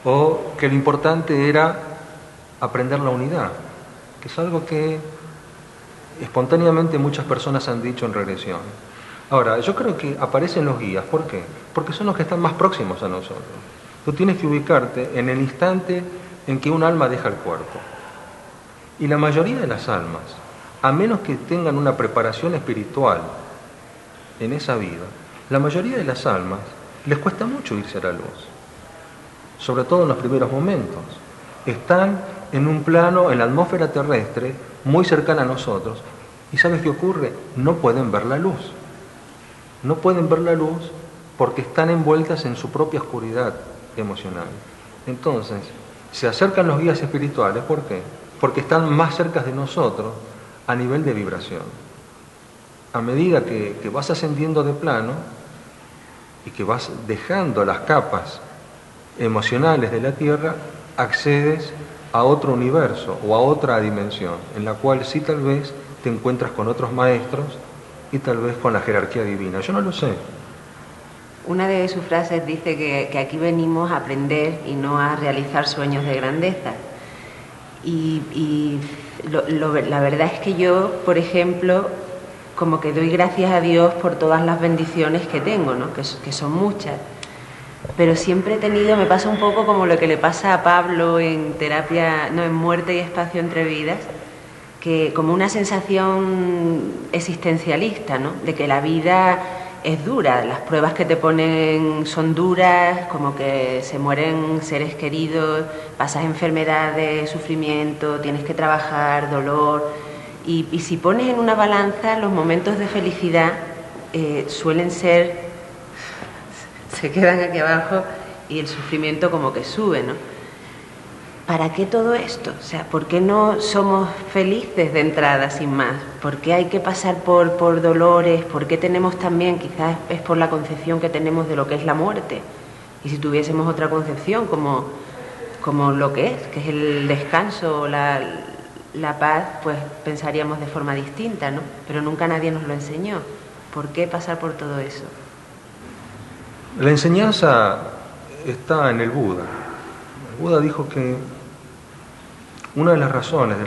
O que lo importante era aprender la unidad, que es algo que espontáneamente muchas personas han dicho en regresión. Ahora, yo creo que aparecen los guías. ¿Por qué? Porque son los que están más próximos a nosotros. Tú tienes que ubicarte en el instante en que un alma deja el cuerpo. Y la mayoría de las almas, a menos que tengan una preparación espiritual en esa vida, la mayoría de las almas les cuesta mucho irse a la luz. Sobre todo en los primeros momentos. Están en un plano, en la atmósfera terrestre, muy cercana a nosotros. ¿Y sabes qué ocurre? No pueden ver la luz. No pueden ver la luz porque están envueltas en su propia oscuridad emocional. Entonces, se acercan los guías espirituales. ¿Por qué? Porque están más cerca de nosotros a nivel de vibración. A medida que vas ascendiendo de plano y que vas dejando las capas emocionales de la Tierra, accedes a otro universo o a otra dimensión, en la cual sí tal vez te encuentras con otros maestros y tal vez con la jerarquía divina. Yo no lo sé.
Una de sus frases dice que aquí venimos a aprender y no a realizar sueños de grandeza. La verdad es que yo, por ejemplo, como que doy gracias a Dios por todas las bendiciones que tengo, ¿no? Que son muchas. Pero siempre he tenido, me pasa un poco como lo que le pasa a Pablo en terapia, no, en Muerte y Espacio entre Vidas, que como una sensación existencialista, ¿no? De que la vida es dura, las pruebas que te ponen son duras, como que se mueren seres queridos, pasas enfermedades, sufrimiento, tienes que trabajar, dolor, y si pones en una balanza los momentos de felicidad suelen ser, se quedan aquí abajo y el sufrimiento como que sube, ¿no? ¿Para qué todo esto? O sea, ¿por qué no somos felices de entrada sin más? ¿Por qué hay que pasar por dolores? ¿Por qué tenemos también, quizás es por la concepción que tenemos de lo que es la muerte? Y si tuviésemos otra concepción como lo que es el descanso, la paz, pues pensaríamos de forma distinta, ¿no? Pero nunca nadie nos lo enseñó. ¿Por qué pasar por todo eso?
La enseñanza está en el Buda. El Buda dijo que una de las razones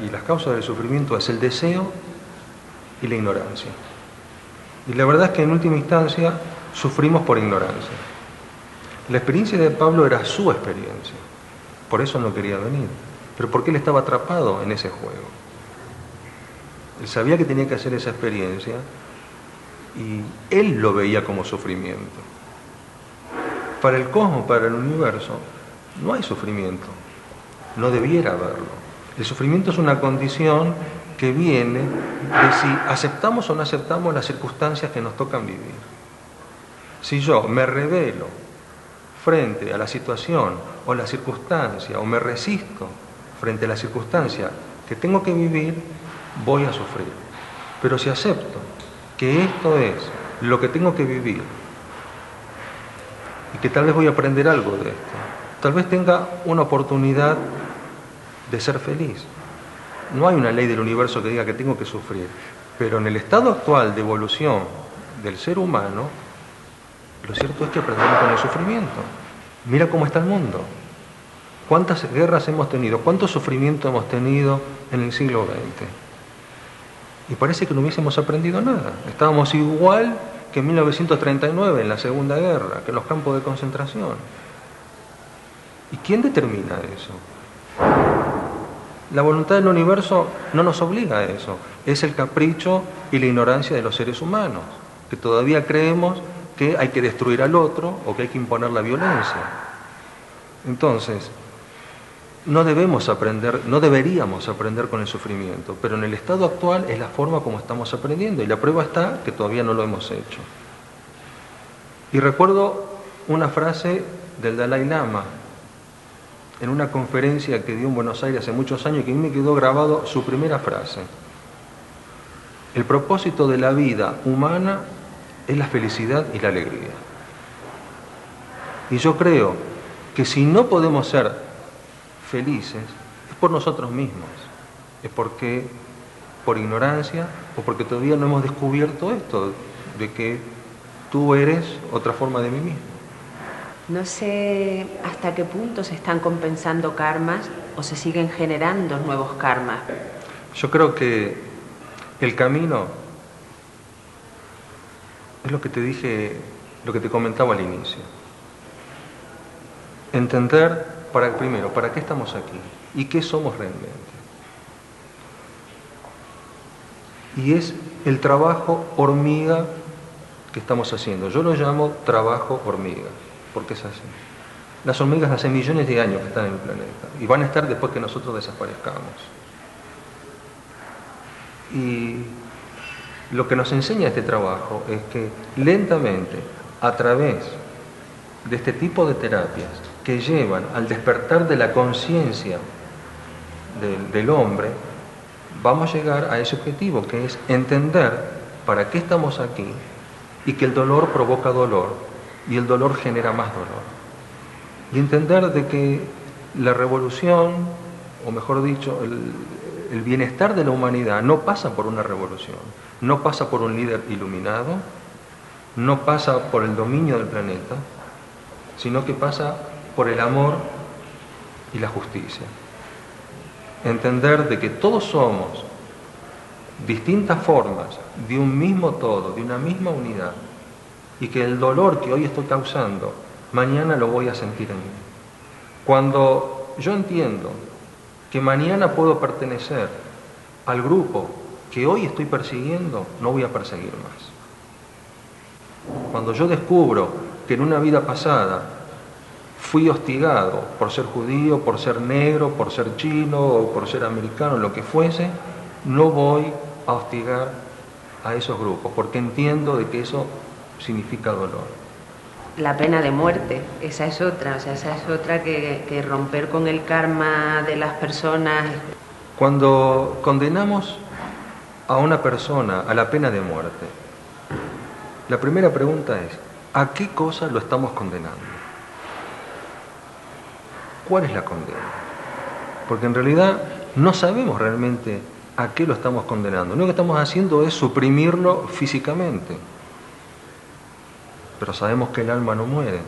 y las causas del sufrimiento es el deseo y la ignorancia. Y la verdad es que en última instancia sufrimos por ignorancia. La experiencia de Pablo era su experiencia, por eso no quería venir, pero porque él estaba atrapado en ese juego. Él sabía que tenía que hacer esa experiencia y él lo veía como sufrimiento. Para el cosmos, para el universo, no hay sufrimiento. No debiera haberlo. El sufrimiento es una condición que viene de si aceptamos o no aceptamos las circunstancias que nos tocan vivir. Si yo me rebelo frente a la situación o la circunstancia, o me resisto frente a la circunstancia que tengo que vivir, voy a sufrir. Pero si acepto que esto es lo que tengo que vivir y que tal vez voy a aprender algo de esto, tal vez tenga una oportunidad de ser feliz. No hay una ley del universo que diga que tengo que sufrir, pero en el estado actual de evolución del ser humano, lo cierto es que aprendemos con el sufrimiento. Mira cómo está el mundo. ¿Cuántas guerras hemos tenido? ¿Cuánto sufrimiento hemos tenido en el siglo XX? Y parece que no hubiésemos aprendido nada. Estábamos igual que en 1939, en la Segunda Guerra, que en los campos de concentración. ¿Y quién determina eso? La voluntad del universo no nos obliga a eso. Es el capricho y la ignorancia de los seres humanos, que todavía creemos que hay que destruir al otro o que hay que imponer la violencia. Entonces, no deberíamos aprender con el sufrimiento, pero en el estado actual es la forma como estamos aprendiendo, y la prueba está que todavía no lo hemos hecho. Y recuerdo una frase del Dalai Lama en una conferencia que dio en Buenos Aires hace muchos años, que a mí me quedó grabado su primera frase: el propósito de la vida humana es la felicidad y la alegría. Y yo creo que si no podemos ser felices es por nosotros mismos, es porque por ignorancia o porque todavía no hemos descubierto esto de que tú eres otra forma de mí mismo.
No sé hasta qué punto se están compensando karmas o se siguen generando nuevos karmas.
Yo creo que el camino es lo que te dije, lo que te comentaba al inicio. Entender, primero, ¿para qué estamos aquí? ¿Y qué somos realmente? Y es el trabajo hormiga que estamos haciendo. Yo lo llamo trabajo hormiga, porque es así. Las hormigas hace millones de años que están en el planeta y van a estar después que nosotros desaparezcamos. Y lo que nos enseña este trabajo es que lentamente, a través de este tipo de terapias que llevan al despertar de la conciencia del hombre, vamos a llegar a ese objetivo, que es entender para qué estamos aquí y que el dolor provoca dolor y el dolor genera más dolor. Y entender de que la revolución, o mejor dicho, el bienestar de la humanidad no pasa por una revolución, no pasa por un líder iluminado, no pasa por el dominio del planeta, sino que pasa por el amor y la justicia. Entender de que todos somos distintas formas de un mismo todo, de una misma unidad, y que el dolor que hoy estoy causando, mañana lo voy a sentir en mí. Cuando yo entiendo que mañana puedo pertenecer al grupo que hoy estoy persiguiendo, no voy a perseguir más. Cuando yo descubro que en una vida pasada fui hostigado por ser judío, por ser negro, por ser chino o por ser americano, lo que fuese, no voy a hostigar a esos grupos, porque entiendo de que eso significa dolor.
La pena de muerte, esa es otra, o sea, esa es otra que romper con el karma de las personas.
Cuando condenamos a una persona a la pena de muerte, la primera pregunta es, ¿a qué cosa lo estamos condenando? ¿Cuál es la condena? Porque en realidad no sabemos realmente a qué lo estamos condenando. Lo que estamos haciendo es suprimirlo físicamente. Pero sabemos que el alma no muere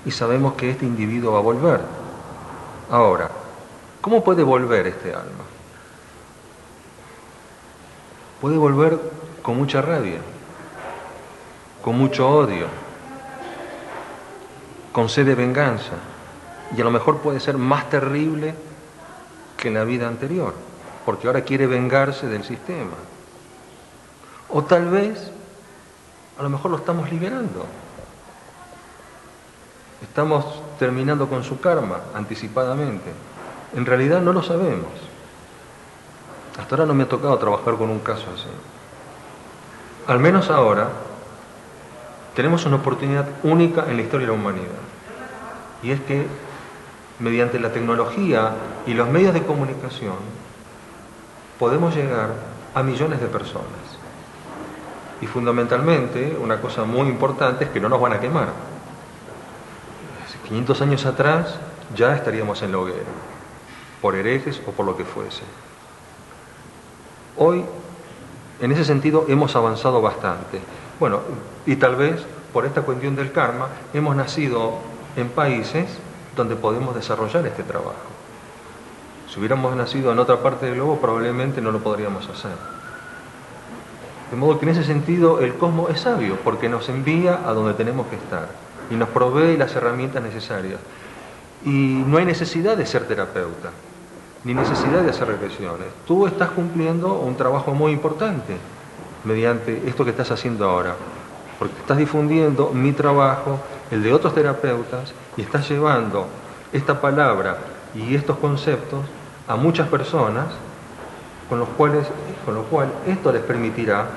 y sabemos que este individuo va a volver. Ahora, ¿cómo puede volver este alma? Puede volver con mucha rabia, con mucho odio, con sed de venganza, y a lo mejor puede ser más terrible que en la vida anterior, porque ahora quiere vengarse del sistema. O tal vez, a lo mejor lo estamos liberando. Estamos terminando con su karma anticipadamente. En realidad no lo sabemos. Hasta ahora no me ha tocado trabajar con un caso así. Al menos ahora tenemos una oportunidad única en la historia de la humanidad. Y es que mediante la tecnología y los medios de comunicación podemos llegar a millones de personas. Y fundamentalmente, una cosa muy importante es que no nos van a quemar. 500 años atrás ya estaríamos en la hoguera, por herejes o por lo que fuese. Hoy, en ese sentido, hemos avanzado bastante. Bueno, y tal vez por esta cuestión del karma, hemos nacido en países donde podemos desarrollar este trabajo. Si hubiéramos nacido en otra parte del globo, probablemente no lo podríamos hacer. De modo que en ese sentido el cosmos es sabio, porque nos envía a donde tenemos que estar y nos provee las herramientas necesarias. Y no hay necesidad de ser terapeuta, ni necesidad de hacer regresiones. Tú estás cumpliendo un trabajo muy importante mediante esto que estás haciendo ahora, porque estás difundiendo mi trabajo, el de otros terapeutas, y estás llevando esta palabra y estos conceptos a muchas personas, con lo cual esto les permitirá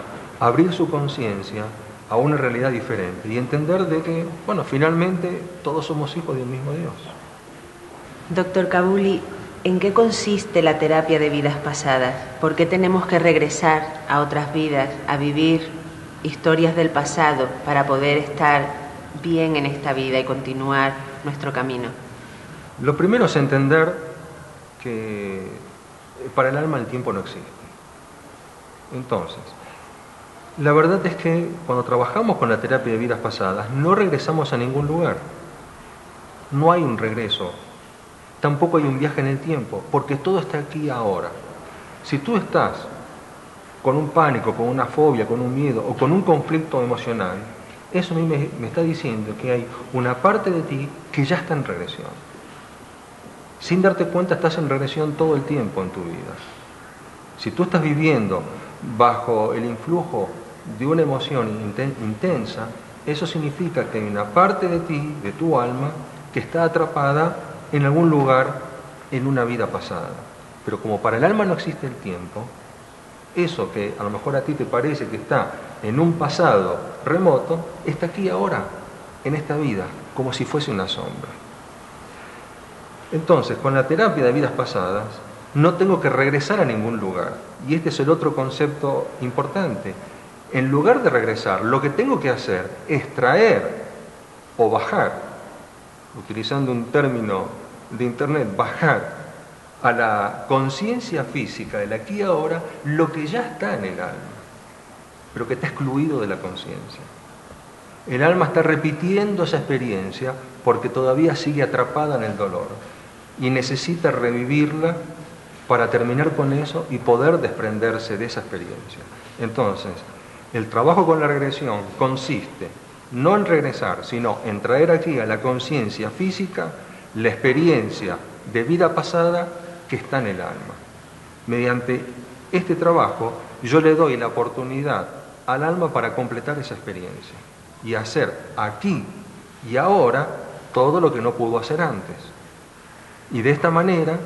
abrir su conciencia a una realidad diferente y entender de que, bueno, finalmente todos somos hijos de un mismo Dios.
Doctor Kabuli, ¿en qué consiste la terapia de vidas pasadas? ¿Por qué tenemos que regresar a otras vidas, a vivir historias del pasado para poder estar bien en esta vida y continuar nuestro camino?
Lo primero es entender que para el alma el tiempo no existe. Entonces, la verdad es que cuando trabajamos con la terapia de vidas pasadas no regresamos a ningún lugar. No hay un regreso. Tampoco hay un viaje en el tiempo, porque todo está aquí ahora. Si tú estás con un pánico, con una fobia, con un miedo o con un conflicto emocional, eso a mí me está diciendo que hay una parte de ti que ya está en regresión. Sin darte cuenta estás en regresión todo el tiempo en tu vida. Si tú estás viviendo bajo el influjo de una emoción intensa, eso significa que hay una parte de ti, de tu alma, que está atrapada en algún lugar en una vida pasada. Pero como para el alma no existe el tiempo, eso que a lo mejor a ti te parece que está en un pasado remoto, está aquí ahora, en esta vida, como si fuese una sombra. Entonces, con la terapia de vidas pasadas, no tengo que regresar a ningún lugar. Y este es el otro concepto importante. En lugar de regresar, lo que tengo que hacer es traer o bajar, utilizando un término de internet, bajar a la conciencia física del aquí y ahora lo que ya está en el alma, pero que está excluido de la conciencia. El alma está repitiendo esa experiencia porque todavía sigue atrapada en el dolor y necesita revivirla para terminar con eso y poder desprenderse de esa experiencia. Entonces, el trabajo con la regresión consiste no en regresar, sino en traer aquí a la conciencia física la experiencia de vida pasada que está en el alma. Mediante este trabajo yo le doy la oportunidad al alma para completar esa experiencia y hacer aquí y ahora todo lo que no pudo hacer antes. Y de esta manera,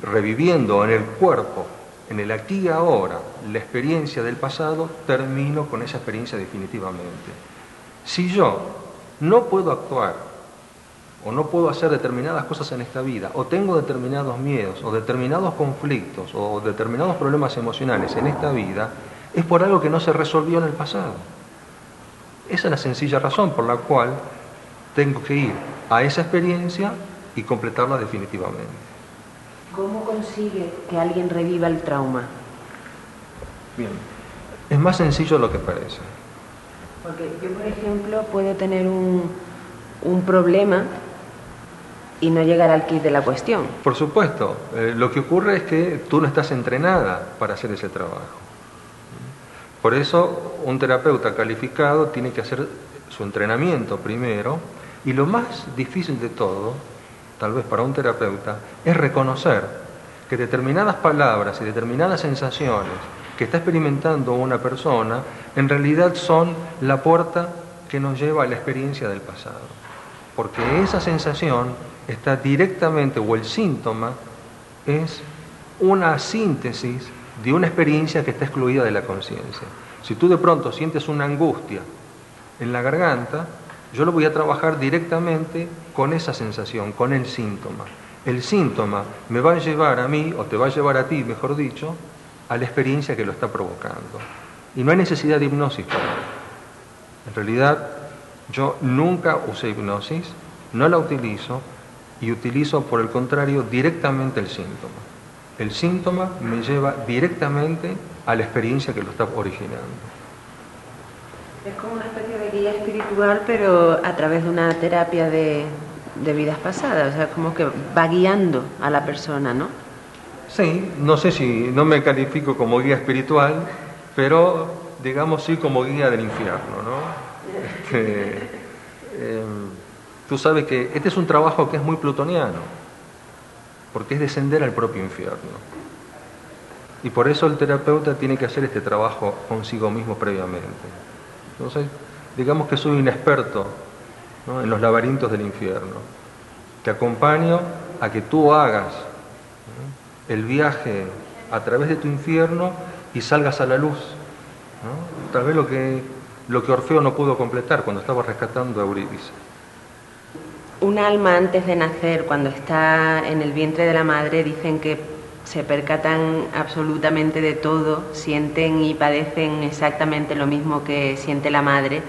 reviviendo en el cuerpo, en el aquí y ahora, la experiencia del pasado, termino con esa experiencia definitivamente. Si yo no puedo actuar o no puedo hacer determinadas cosas en esta vida, o tengo determinados miedos, o determinados conflictos, o determinados problemas emocionales en esta vida, es por algo que no se resolvió en el pasado. Esa es la sencilla razón por la cual tengo que ir a esa experiencia y completarla definitivamente.
¿Cómo consigue que alguien reviva el trauma?
Bien, es más sencillo de lo que parece.
Porque yo, por ejemplo, puedo tener un problema y no llegar al quid de la cuestión.
Por supuesto, lo que ocurre es que tú no estás entrenada para hacer ese trabajo. Por eso un terapeuta calificado tiene que hacer su entrenamiento primero, y lo más difícil de todo, tal vez para un terapeuta, es reconocer que determinadas palabras y determinadas sensaciones que está experimentando una persona en realidad son la puerta que nos lleva a la experiencia del pasado. Porque esa sensación está directamente, o el síntoma es una síntesis de una experiencia que está excluida de la conciencia. Si tú de pronto sientes una angustia en la garganta, yo lo voy a trabajar directamente con esa sensación, con el síntoma. El síntoma me va a llevar a mí, o te va a llevar a ti, mejor dicho, a la experiencia que lo está provocando. Y no hay necesidad de hipnosis para ello. En realidad, yo nunca usé hipnosis, no la utilizo, y utilizo, por el contrario, directamente el síntoma. El síntoma me lleva directamente a la experiencia que lo está originando.
Es como una especie de guía espiritual, pero a través de una terapia de vidas pasadas, o sea, como que va guiando a la persona, ¿no?
Sí, no sé si no me califico como guía espiritual, pero digamos sí como guía del infierno, ¿no? Tú sabes que este es un trabajo que es muy plutoniano, porque es descender al propio infierno. Y por eso el terapeuta tiene que hacer este trabajo consigo mismo previamente. Entonces, digamos que soy un experto, ¿no?, en los laberintos del infierno. Te acompaño a que tú hagas, ¿no?, el viaje a través de tu infierno y salgas a la luz, ¿no? Tal vez lo que Orfeo no pudo completar cuando estaba rescatando a Eurídice.
Un alma antes de nacer, cuando está en el vientre de la madre, dicen que se percatan absolutamente de todo, sienten y padecen exactamente lo mismo que siente la madre.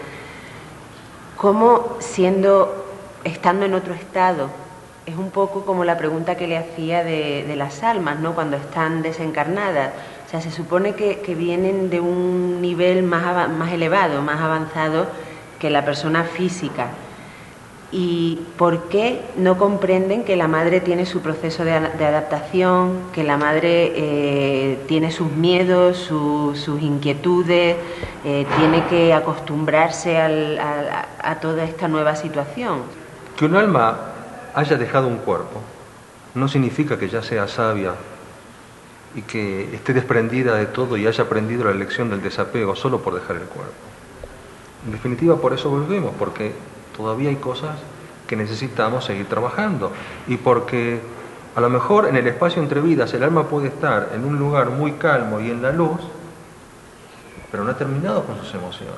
¿Cómo, estando en otro estado? Es un poco como la pregunta que le hacía de las almas, ¿no?, cuando están desencarnadas. O sea, se supone que vienen de un nivel más elevado, más avanzado que la persona física. ¿Y por qué no comprenden que la madre tiene su proceso de adaptación, que la madre tiene sus miedos, sus inquietudes, tiene que acostumbrarse a toda esta nueva situación?
Que un alma haya dejado un cuerpo no significa que ya sea sabia y que esté desprendida de todo y haya aprendido la lección del desapego solo por dejar el cuerpo. En definitiva, por eso volvemos, porque todavía hay cosas que necesitamos seguir trabajando, y porque a lo mejor en el espacio entre vidas el alma puede estar en un lugar muy calmo y en la luz, pero no ha terminado con sus emociones,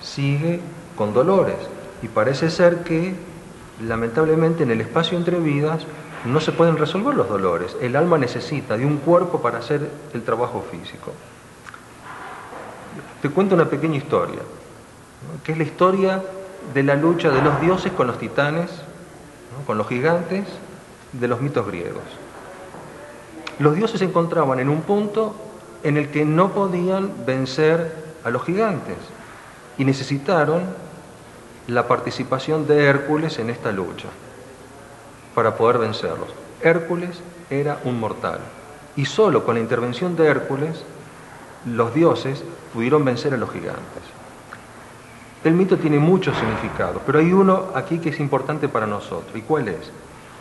sigue con dolores, y parece ser que lamentablemente en el espacio entre vidas no se pueden resolver los dolores. El alma necesita de un cuerpo para hacer el trabajo físico. Te cuento una pequeña historia, ¿no?, que es la historia de la lucha de los dioses con los titanes, ¿no?, con los gigantes de los mitos griegos. Los dioses se encontraban en un punto en el que no podían vencer a los gigantes y necesitaron la participación de Hércules en esta lucha para poder vencerlos. Hércules era un mortal. Y solo con la intervención de Hércules, los dioses pudieron vencer a los gigantes. El mito tiene muchos significados, pero hay uno aquí que es importante para nosotros. ¿Y cuál es?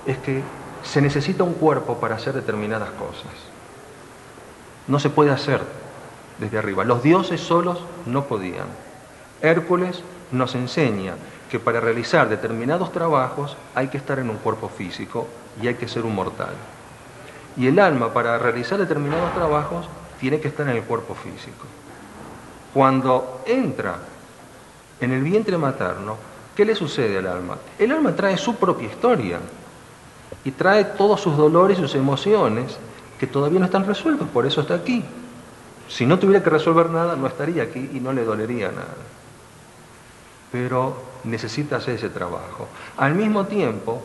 Es que se necesita un cuerpo para hacer determinadas cosas. No se puede hacer desde arriba. Los dioses solos no podían. Hércules nos enseña que para realizar determinados trabajos hay que estar en un cuerpo físico y hay que ser un mortal. Y el alma, para realizar determinados trabajos, tiene que estar en el cuerpo físico. Cuando entra en el vientre materno, ¿qué le sucede al alma? El alma trae su propia historia y trae todos sus dolores y sus emociones que todavía no están resueltos, por eso está aquí. Si no tuviera que resolver nada, no estaría aquí y no le dolería nada. Pero necesita hacer ese trabajo. Al mismo tiempo,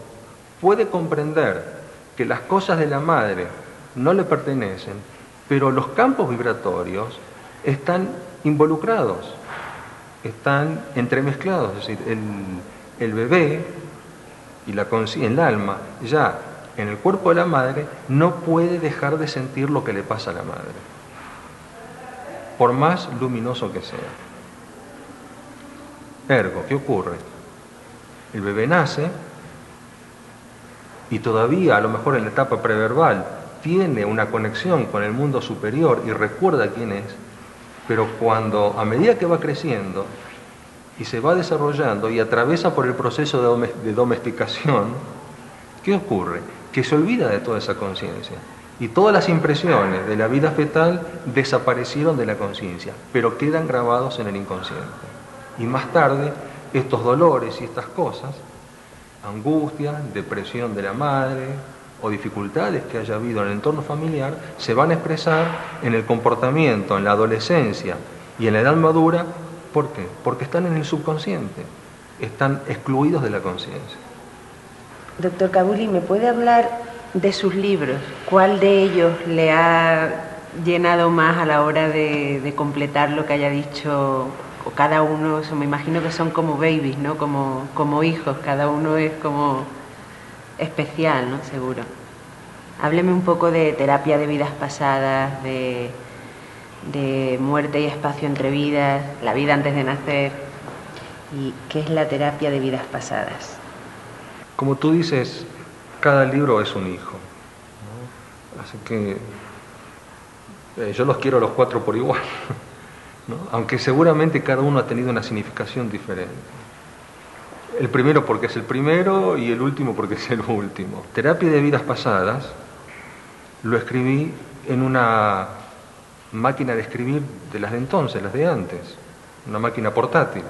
puede comprender que las cosas de la madre no le pertenecen, pero los campos vibratorios están involucrados, están entremezclados. Es decir, el bebé y el alma, ya en el cuerpo de la madre, no puede dejar de sentir lo que le pasa a la madre, por más luminoso que sea. Ergo, ¿qué ocurre? El bebé nace y todavía, a lo mejor en la etapa preverbal, tiene una conexión con el mundo superior y recuerda quién es, pero cuando, a medida que va creciendo y se va desarrollando y atraviesa por el proceso de domesticación, ¿qué ocurre? Que se olvida de toda esa conciencia. Y todas las impresiones de la vida fetal desaparecieron de la conciencia, pero quedan grabados en el inconsciente. Y más tarde, estos dolores y estas cosas, angustia, depresión de la madre o dificultades que haya habido en el entorno familiar, se van a expresar en el comportamiento, en la adolescencia y en la edad madura. ¿Por qué? Porque están en el subconsciente, están excluidos de la conciencia.
Doctor Cabuli, ¿me puede hablar de sus libros? ¿Cuál de ellos le ha llenado más a la hora de completar lo que haya dicho? O cada uno, me imagino que son como babies, ¿no? Como hijos, cada uno es como especial, ¿no? Seguro. Hábleme un poco de terapia de vidas pasadas, de muerte y espacio entre vidas, la vida antes de nacer. ¿Y qué es la terapia de vidas pasadas?
Como tú dices, cada libro es un hijo, ¿no? Así que yo los quiero a los 4 por igual, ¿no? Aunque seguramente cada uno ha tenido una significación diferente. El primero porque es el primero y el último porque es el último. Terapia de vidas pasadas lo escribí en una máquina de escribir de las de entonces, las de antes, una máquina portátil.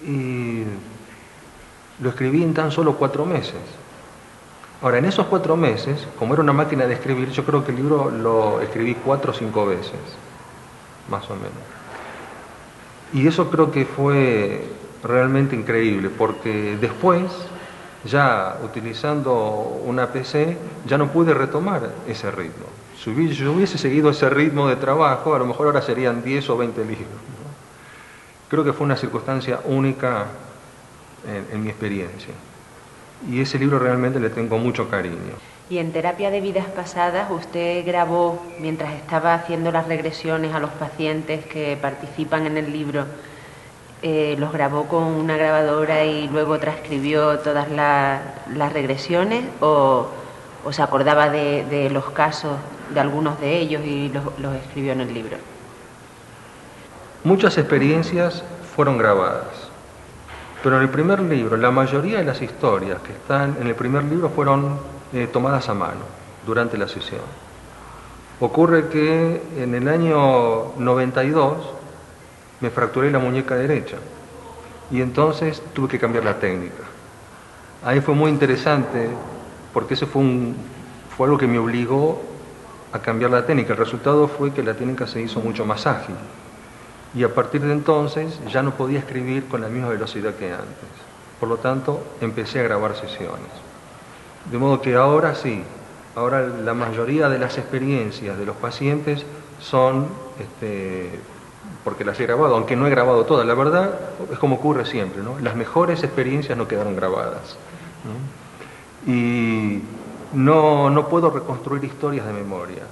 Y lo escribí en tan solo 4 meses. Ahora, en esos 4 meses, como era una máquina de escribir, yo creo que el libro lo escribí 4 o 5 veces, más o menos. Y eso creo que fue realmente increíble, porque después, ya utilizando una PC, ya no pude retomar ese ritmo. Si yo hubiese seguido ese ritmo de trabajo, a lo mejor ahora serían 10 o 20 libros, ¿no? Creo que fue una circunstancia única en mi experiencia. Y ese libro realmente le tengo mucho cariño.
Y en terapia de vidas pasadas, usted grabó, mientras estaba haciendo las regresiones a los pacientes que participan en el libro, los grabó con una grabadora y luego transcribió todas las regresiones, o se acordaba de los casos de algunos de ellos y los escribió en el libro.
Muchas experiencias fueron grabadas, pero en el primer libro, la mayoría de las historias que están en el primer libro fueron tomadas a mano durante la sesión. Ocurre que en el año 92 me fracturé la muñeca derecha y entonces tuve que cambiar la técnica. Ahí fue muy interesante porque eso fue algo que me obligó a cambiar la técnica. El resultado fue que la técnica se hizo mucho más ágil y a partir de entonces ya no podía escribir con la misma velocidad que antes. Por lo tanto, empecé a grabar sesiones. De modo que ahora sí, ahora la mayoría de las experiencias de los pacientes son porque las he grabado, aunque no he grabado todas. La verdad es como ocurre siempre, ¿no? Las mejores experiencias no quedaron grabadas, ¿no? Y no puedo reconstruir historias de memoria.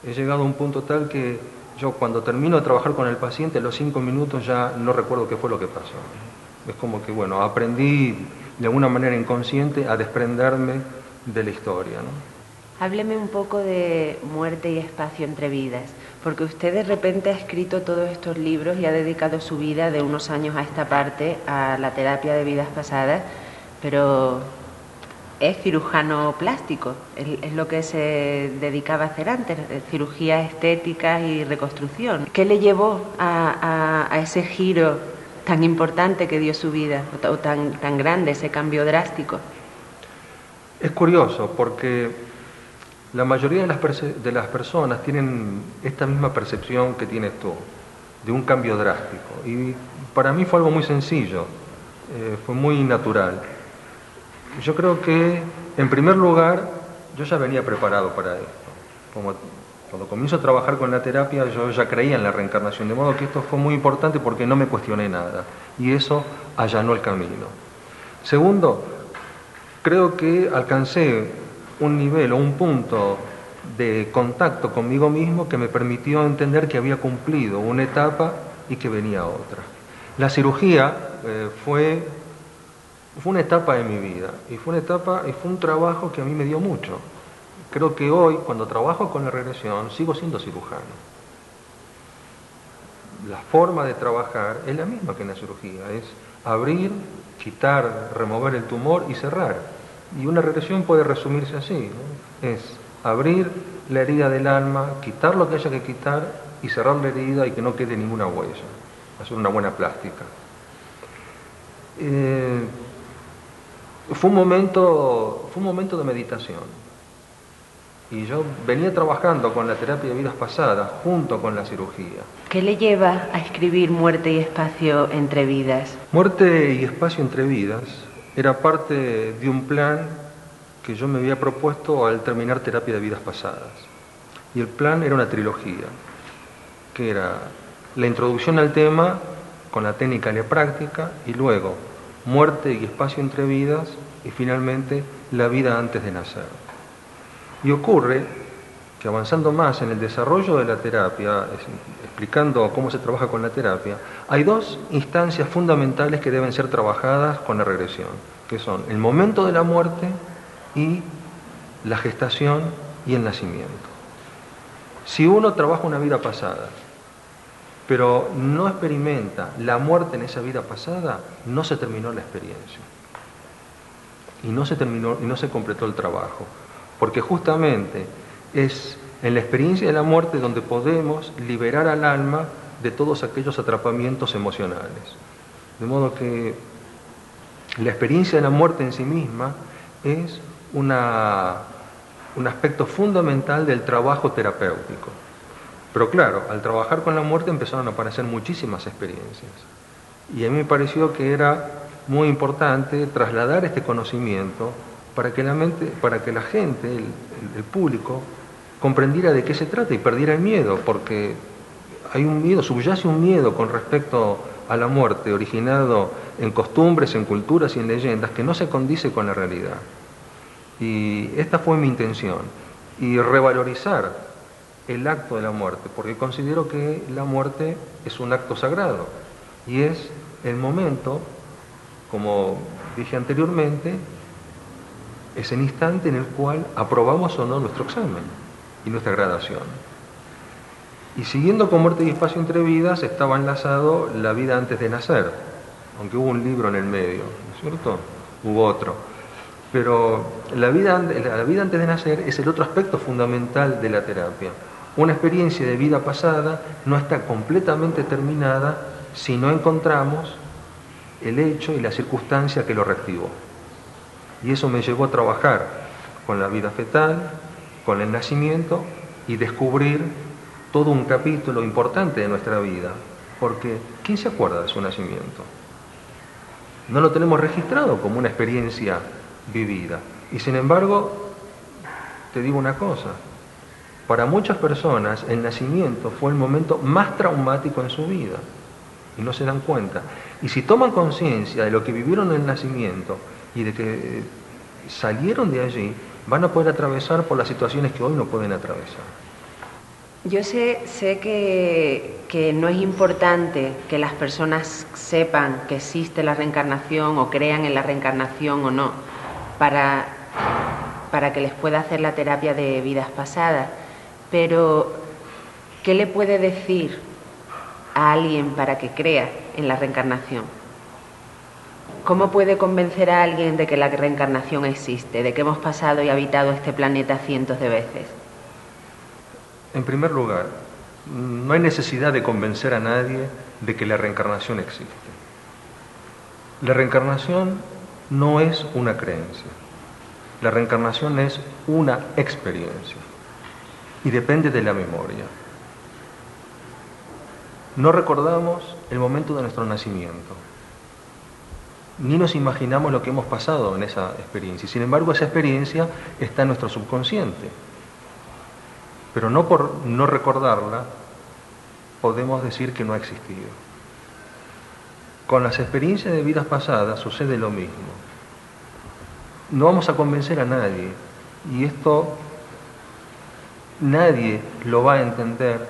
He llegado a un punto tal que yo cuando termino de trabajar con el paciente, a los 5 minutos ya no recuerdo qué fue lo que pasó. Es como que, bueno, aprendí de alguna manera inconsciente a desprenderme de la historia, ¿no?
Hábleme un poco de Muerte y espacio entre vidas, porque usted de repente ha escrito todos estos libros y ha dedicado su vida de unos años a esta parte, a la terapia de vidas pasadas, pero es cirujano plástico, es lo que se dedicaba a hacer antes, cirugía estética y reconstrucción. ¿Qué le llevó a ese giro tan importante que dio su vida, o tan grande, ese cambio drástico?
Es curioso porque la mayoría de las personas tienen esta misma percepción que tienes tú, de un cambio drástico. Y para mí fue algo muy sencillo, fue muy natural. Yo creo que, en primer lugar, yo ya venía preparado para esto. Cuando comienzo a trabajar con la terapia, yo ya creía en la reencarnación, de modo que esto fue muy importante porque no me cuestioné nada. Y eso allanó el camino. Segundo, creo que alcancé un nivel o un punto de contacto conmigo mismo que me permitió entender que había cumplido una etapa y que venía otra. La cirugía fue una etapa de mi vida y fue un trabajo que a mí me dio mucho. Creo que hoy, cuando trabajo con la regresión, sigo siendo cirujano. La forma de trabajar es la misma que en la cirugía, es abrir, quitar, remover el tumor y cerrar. Y una regresión puede resumirse así, ¿no? Es abrir la herida del alma, quitar lo que haya que quitar y cerrar la herida y que no quede ninguna huella. Hacer una buena plástica. Fue un momento de meditación. Y yo venía trabajando con la terapia de vidas pasadas junto con la cirugía.
¿Qué le lleva a escribir Muerte y espacio entre vidas?
Muerte y espacio entre vidas era parte de un plan que yo me había propuesto al terminar terapia de vidas pasadas. Y el plan era una trilogía, que era la introducción al tema con la técnica y la práctica, y luego muerte y espacio entre vidas, y finalmente la vida antes de nacer. Y ocurre que avanzando más en el desarrollo de la terapia, explicando cómo se trabaja con la terapia, hay dos instancias fundamentales que deben ser trabajadas con la regresión, que son el momento de la muerte y la gestación y el nacimiento. Si uno trabaja una vida pasada, pero no experimenta la muerte en esa vida pasada, no se terminó la experiencia. Y no se completó el trabajo. Porque justamente es en la experiencia de la muerte donde podemos liberar al alma de todos aquellos atrapamientos emocionales. De modo que la experiencia de la muerte en sí misma es un aspecto fundamental del trabajo terapéutico. Pero claro, al trabajar con la muerte empezaron a aparecer muchísimas experiencias. Y a mí me pareció que era muy importante trasladar este conocimiento para que la gente, el público, comprendiera de qué se trata y perdiera el miedo, porque hay un miedo, subyace un miedo con respecto a la muerte, originado en costumbres, en culturas y en leyendas, que no se condice con la realidad. Y esta fue mi intención, y revalorizar el acto de la muerte, porque considero que la muerte es un acto sagrado, y es el momento, como dije anteriormente, es el instante en el cual aprobamos o no nuestro examen y nuestra gradación. Y siguiendo con Muerte y espacio entre vidas, estaba enlazado la vida antes de nacer, aunque hubo un libro en el medio, ¿no es cierto? Hubo otro. Pero la vida antes de nacer es el otro aspecto fundamental de la terapia. Una experiencia de vida pasada no está completamente terminada si no encontramos el hecho y la circunstancia que lo reactivó. Y eso me llevó a trabajar con la vida fetal, con el nacimiento y descubrir todo un capítulo importante de nuestra vida, porque ¿quién se acuerda de su nacimiento? No lo tenemos registrado como una experiencia vivida. Y sin embargo, te digo una cosa, para muchas personas el nacimiento fue el momento más traumático en su vida y no se dan cuenta. Y si toman conciencia de lo que vivieron en el nacimiento y de que salieron de allí, van a poder atravesar por las situaciones que hoy no pueden atravesar.
Yo sé que no es importante que las personas sepan que existe la reencarnación o crean en la reencarnación o no, para que les pueda hacer la terapia de vidas pasadas, pero ¿qué le puede decir a alguien para que crea en la reencarnación? ¿Cómo puede convencer a alguien de que la reencarnación existe, de que hemos pasado y habitado este planeta cientos de veces?
En primer lugar, no hay necesidad de convencer a nadie de que la reencarnación existe. La reencarnación no es una creencia. La reencarnación es una experiencia y depende de la memoria. No recordamos el momento de nuestro nacimiento, ni nos imaginamos lo que hemos pasado en esa experiencia. Sin embargo, esa experiencia está en nuestro subconsciente. Pero no por no recordarla podemos decir que no ha existido. Con las experiencias de vidas pasadas sucede lo mismo. No vamos a convencer a nadie, y esto nadie lo va a entender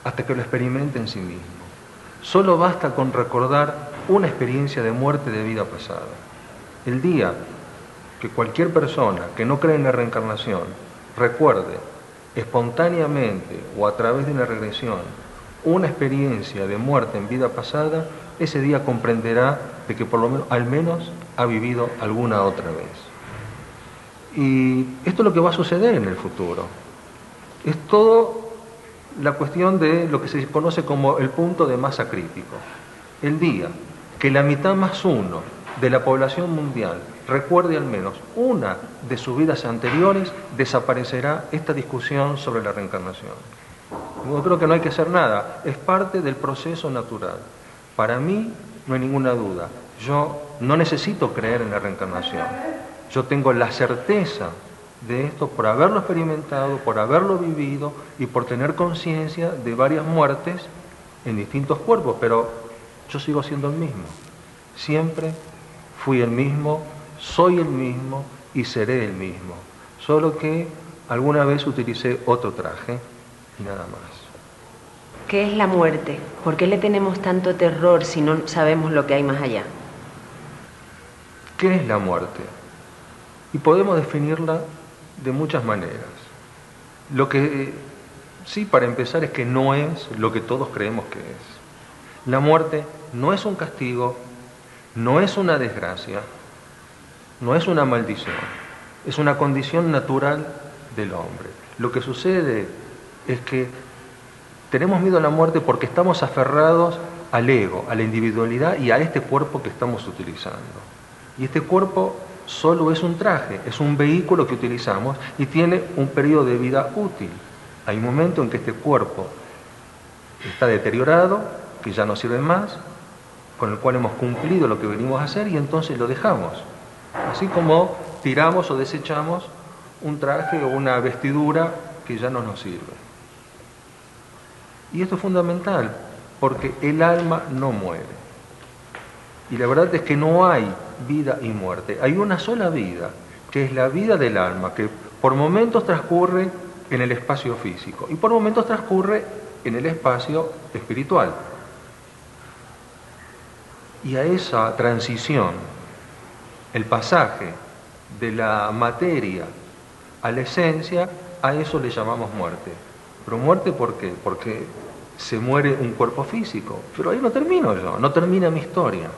hasta que lo experimente en sí mismo. Solo basta con recordar una experiencia de muerte de vida pasada. El día que cualquier persona que no cree en la reencarnación recuerde espontáneamente o a través de una regresión una experiencia de muerte en vida pasada, ese día comprenderá de que por lo menos, al menos ha vivido alguna otra vez. Y esto es lo que va a suceder en el futuro. Es todo la cuestión de lo que se conoce como el punto de masa crítico. El día que la mitad más uno de la población mundial recuerde al menos una de sus vidas anteriores, desaparecerá esta discusión sobre la reencarnación. Yo creo que no hay que hacer nada, es parte del proceso natural. Para mí no hay ninguna duda, yo no necesito creer en la reencarnación. Yo tengo la certeza de esto por haberlo experimentado, por haberlo vivido y por tener conciencia de varias muertes en distintos cuerpos, pero yo sigo siendo el mismo. Siempre fui el mismo, soy el mismo y seré el mismo. Solo que alguna vez utilicé otro traje y nada más.
¿Qué es la muerte? ¿Por qué le tenemos tanto terror si no sabemos lo que hay más allá?
¿Qué es la muerte? Y podemos definirla de muchas maneras. Lo que sí, para empezar, es que no es lo que todos creemos que es. La muerte no es un castigo, no es una desgracia, no es una maldición, es una condición natural del hombre. Lo que sucede es que tenemos miedo a la muerte porque estamos aferrados al ego, a la individualidad y a este cuerpo que estamos utilizando. Y este cuerpo solo es un traje, es un vehículo que utilizamos y tiene un periodo de vida útil. Hay un momento en que este cuerpo está deteriorado, que ya no sirve más, con el cual hemos cumplido lo que venimos a hacer y entonces lo dejamos. Así como tiramos o desechamos un traje o una vestidura que ya no nos sirve. Y esto es fundamental, porque el alma no muere. Y la verdad es que no hay vida y muerte. Hay una sola vida, que es la vida del alma, que por momentos transcurre en el espacio físico y por momentos transcurre en el espacio espiritual. Y a esa transición, el pasaje de la materia a la esencia, a eso le llamamos muerte. ¿Pero muerte por qué? Porque se muere un cuerpo físico. Pero ahí no termino yo, no termina mi historia.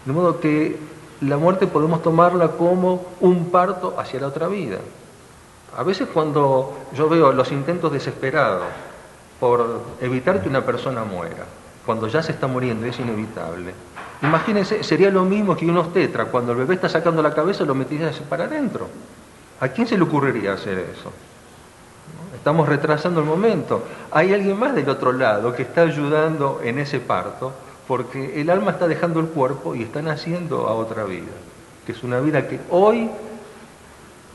De modo que la muerte podemos tomarla como un parto hacia la otra vida. A veces cuando yo veo los intentos desesperados por evitar que una persona muera, cuando ya se está muriendo, es inevitable. Imagínense, sería lo mismo que un obstetra, cuando el bebé está sacando la cabeza, lo metiese para adentro. ¿A quién se le ocurriría hacer eso? Estamos retrasando el momento. Hay alguien más del otro lado que está ayudando en ese parto, porque el alma está dejando el cuerpo y está naciendo a otra vida, que es una vida que hoy,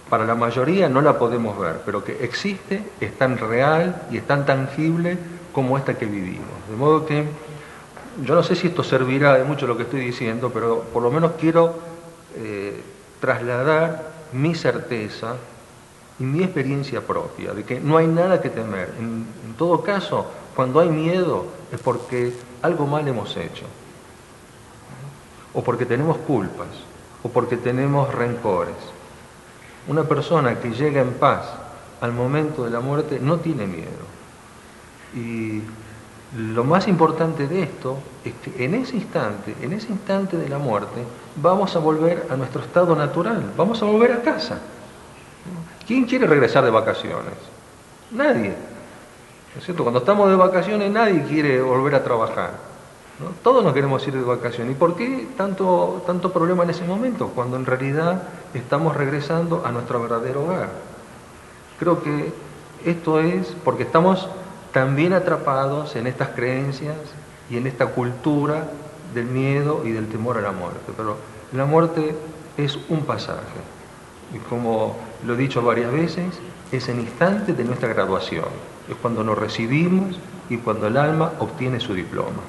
para la mayoría, no la podemos ver, pero que existe, es tan real y es tan tangible como esta que vivimos. De modo que, yo no sé si esto servirá de mucho lo que estoy diciendo, pero por lo menos quiero trasladar mi certeza y mi experiencia propia, de que no hay nada que temer. En todo caso, cuando hay miedo es porque algo mal hemos hecho, o porque tenemos culpas, o porque tenemos rencores. Una persona que llega en paz al momento de la muerte no tiene miedo. Y lo más importante de esto es que en ese instante de la muerte, vamos a volver a nuestro estado natural, vamos a volver a casa. ¿Quién quiere regresar de vacaciones? Nadie. ¿No es cierto? Cuando estamos de vacaciones nadie quiere volver a trabajar, ¿no? Todos nos queremos ir de vacaciones. ¿Y por qué tanto problema en ese momento? Cuando en realidad estamos regresando a nuestro verdadero hogar. Creo que esto es porque estamos también atrapados en estas creencias y en esta cultura del miedo y del temor a la muerte. Pero la muerte es un pasaje. Y como lo he dicho varias veces, es el instante de nuestra graduación. Es cuando nos recibimos y cuando el alma obtiene su diploma.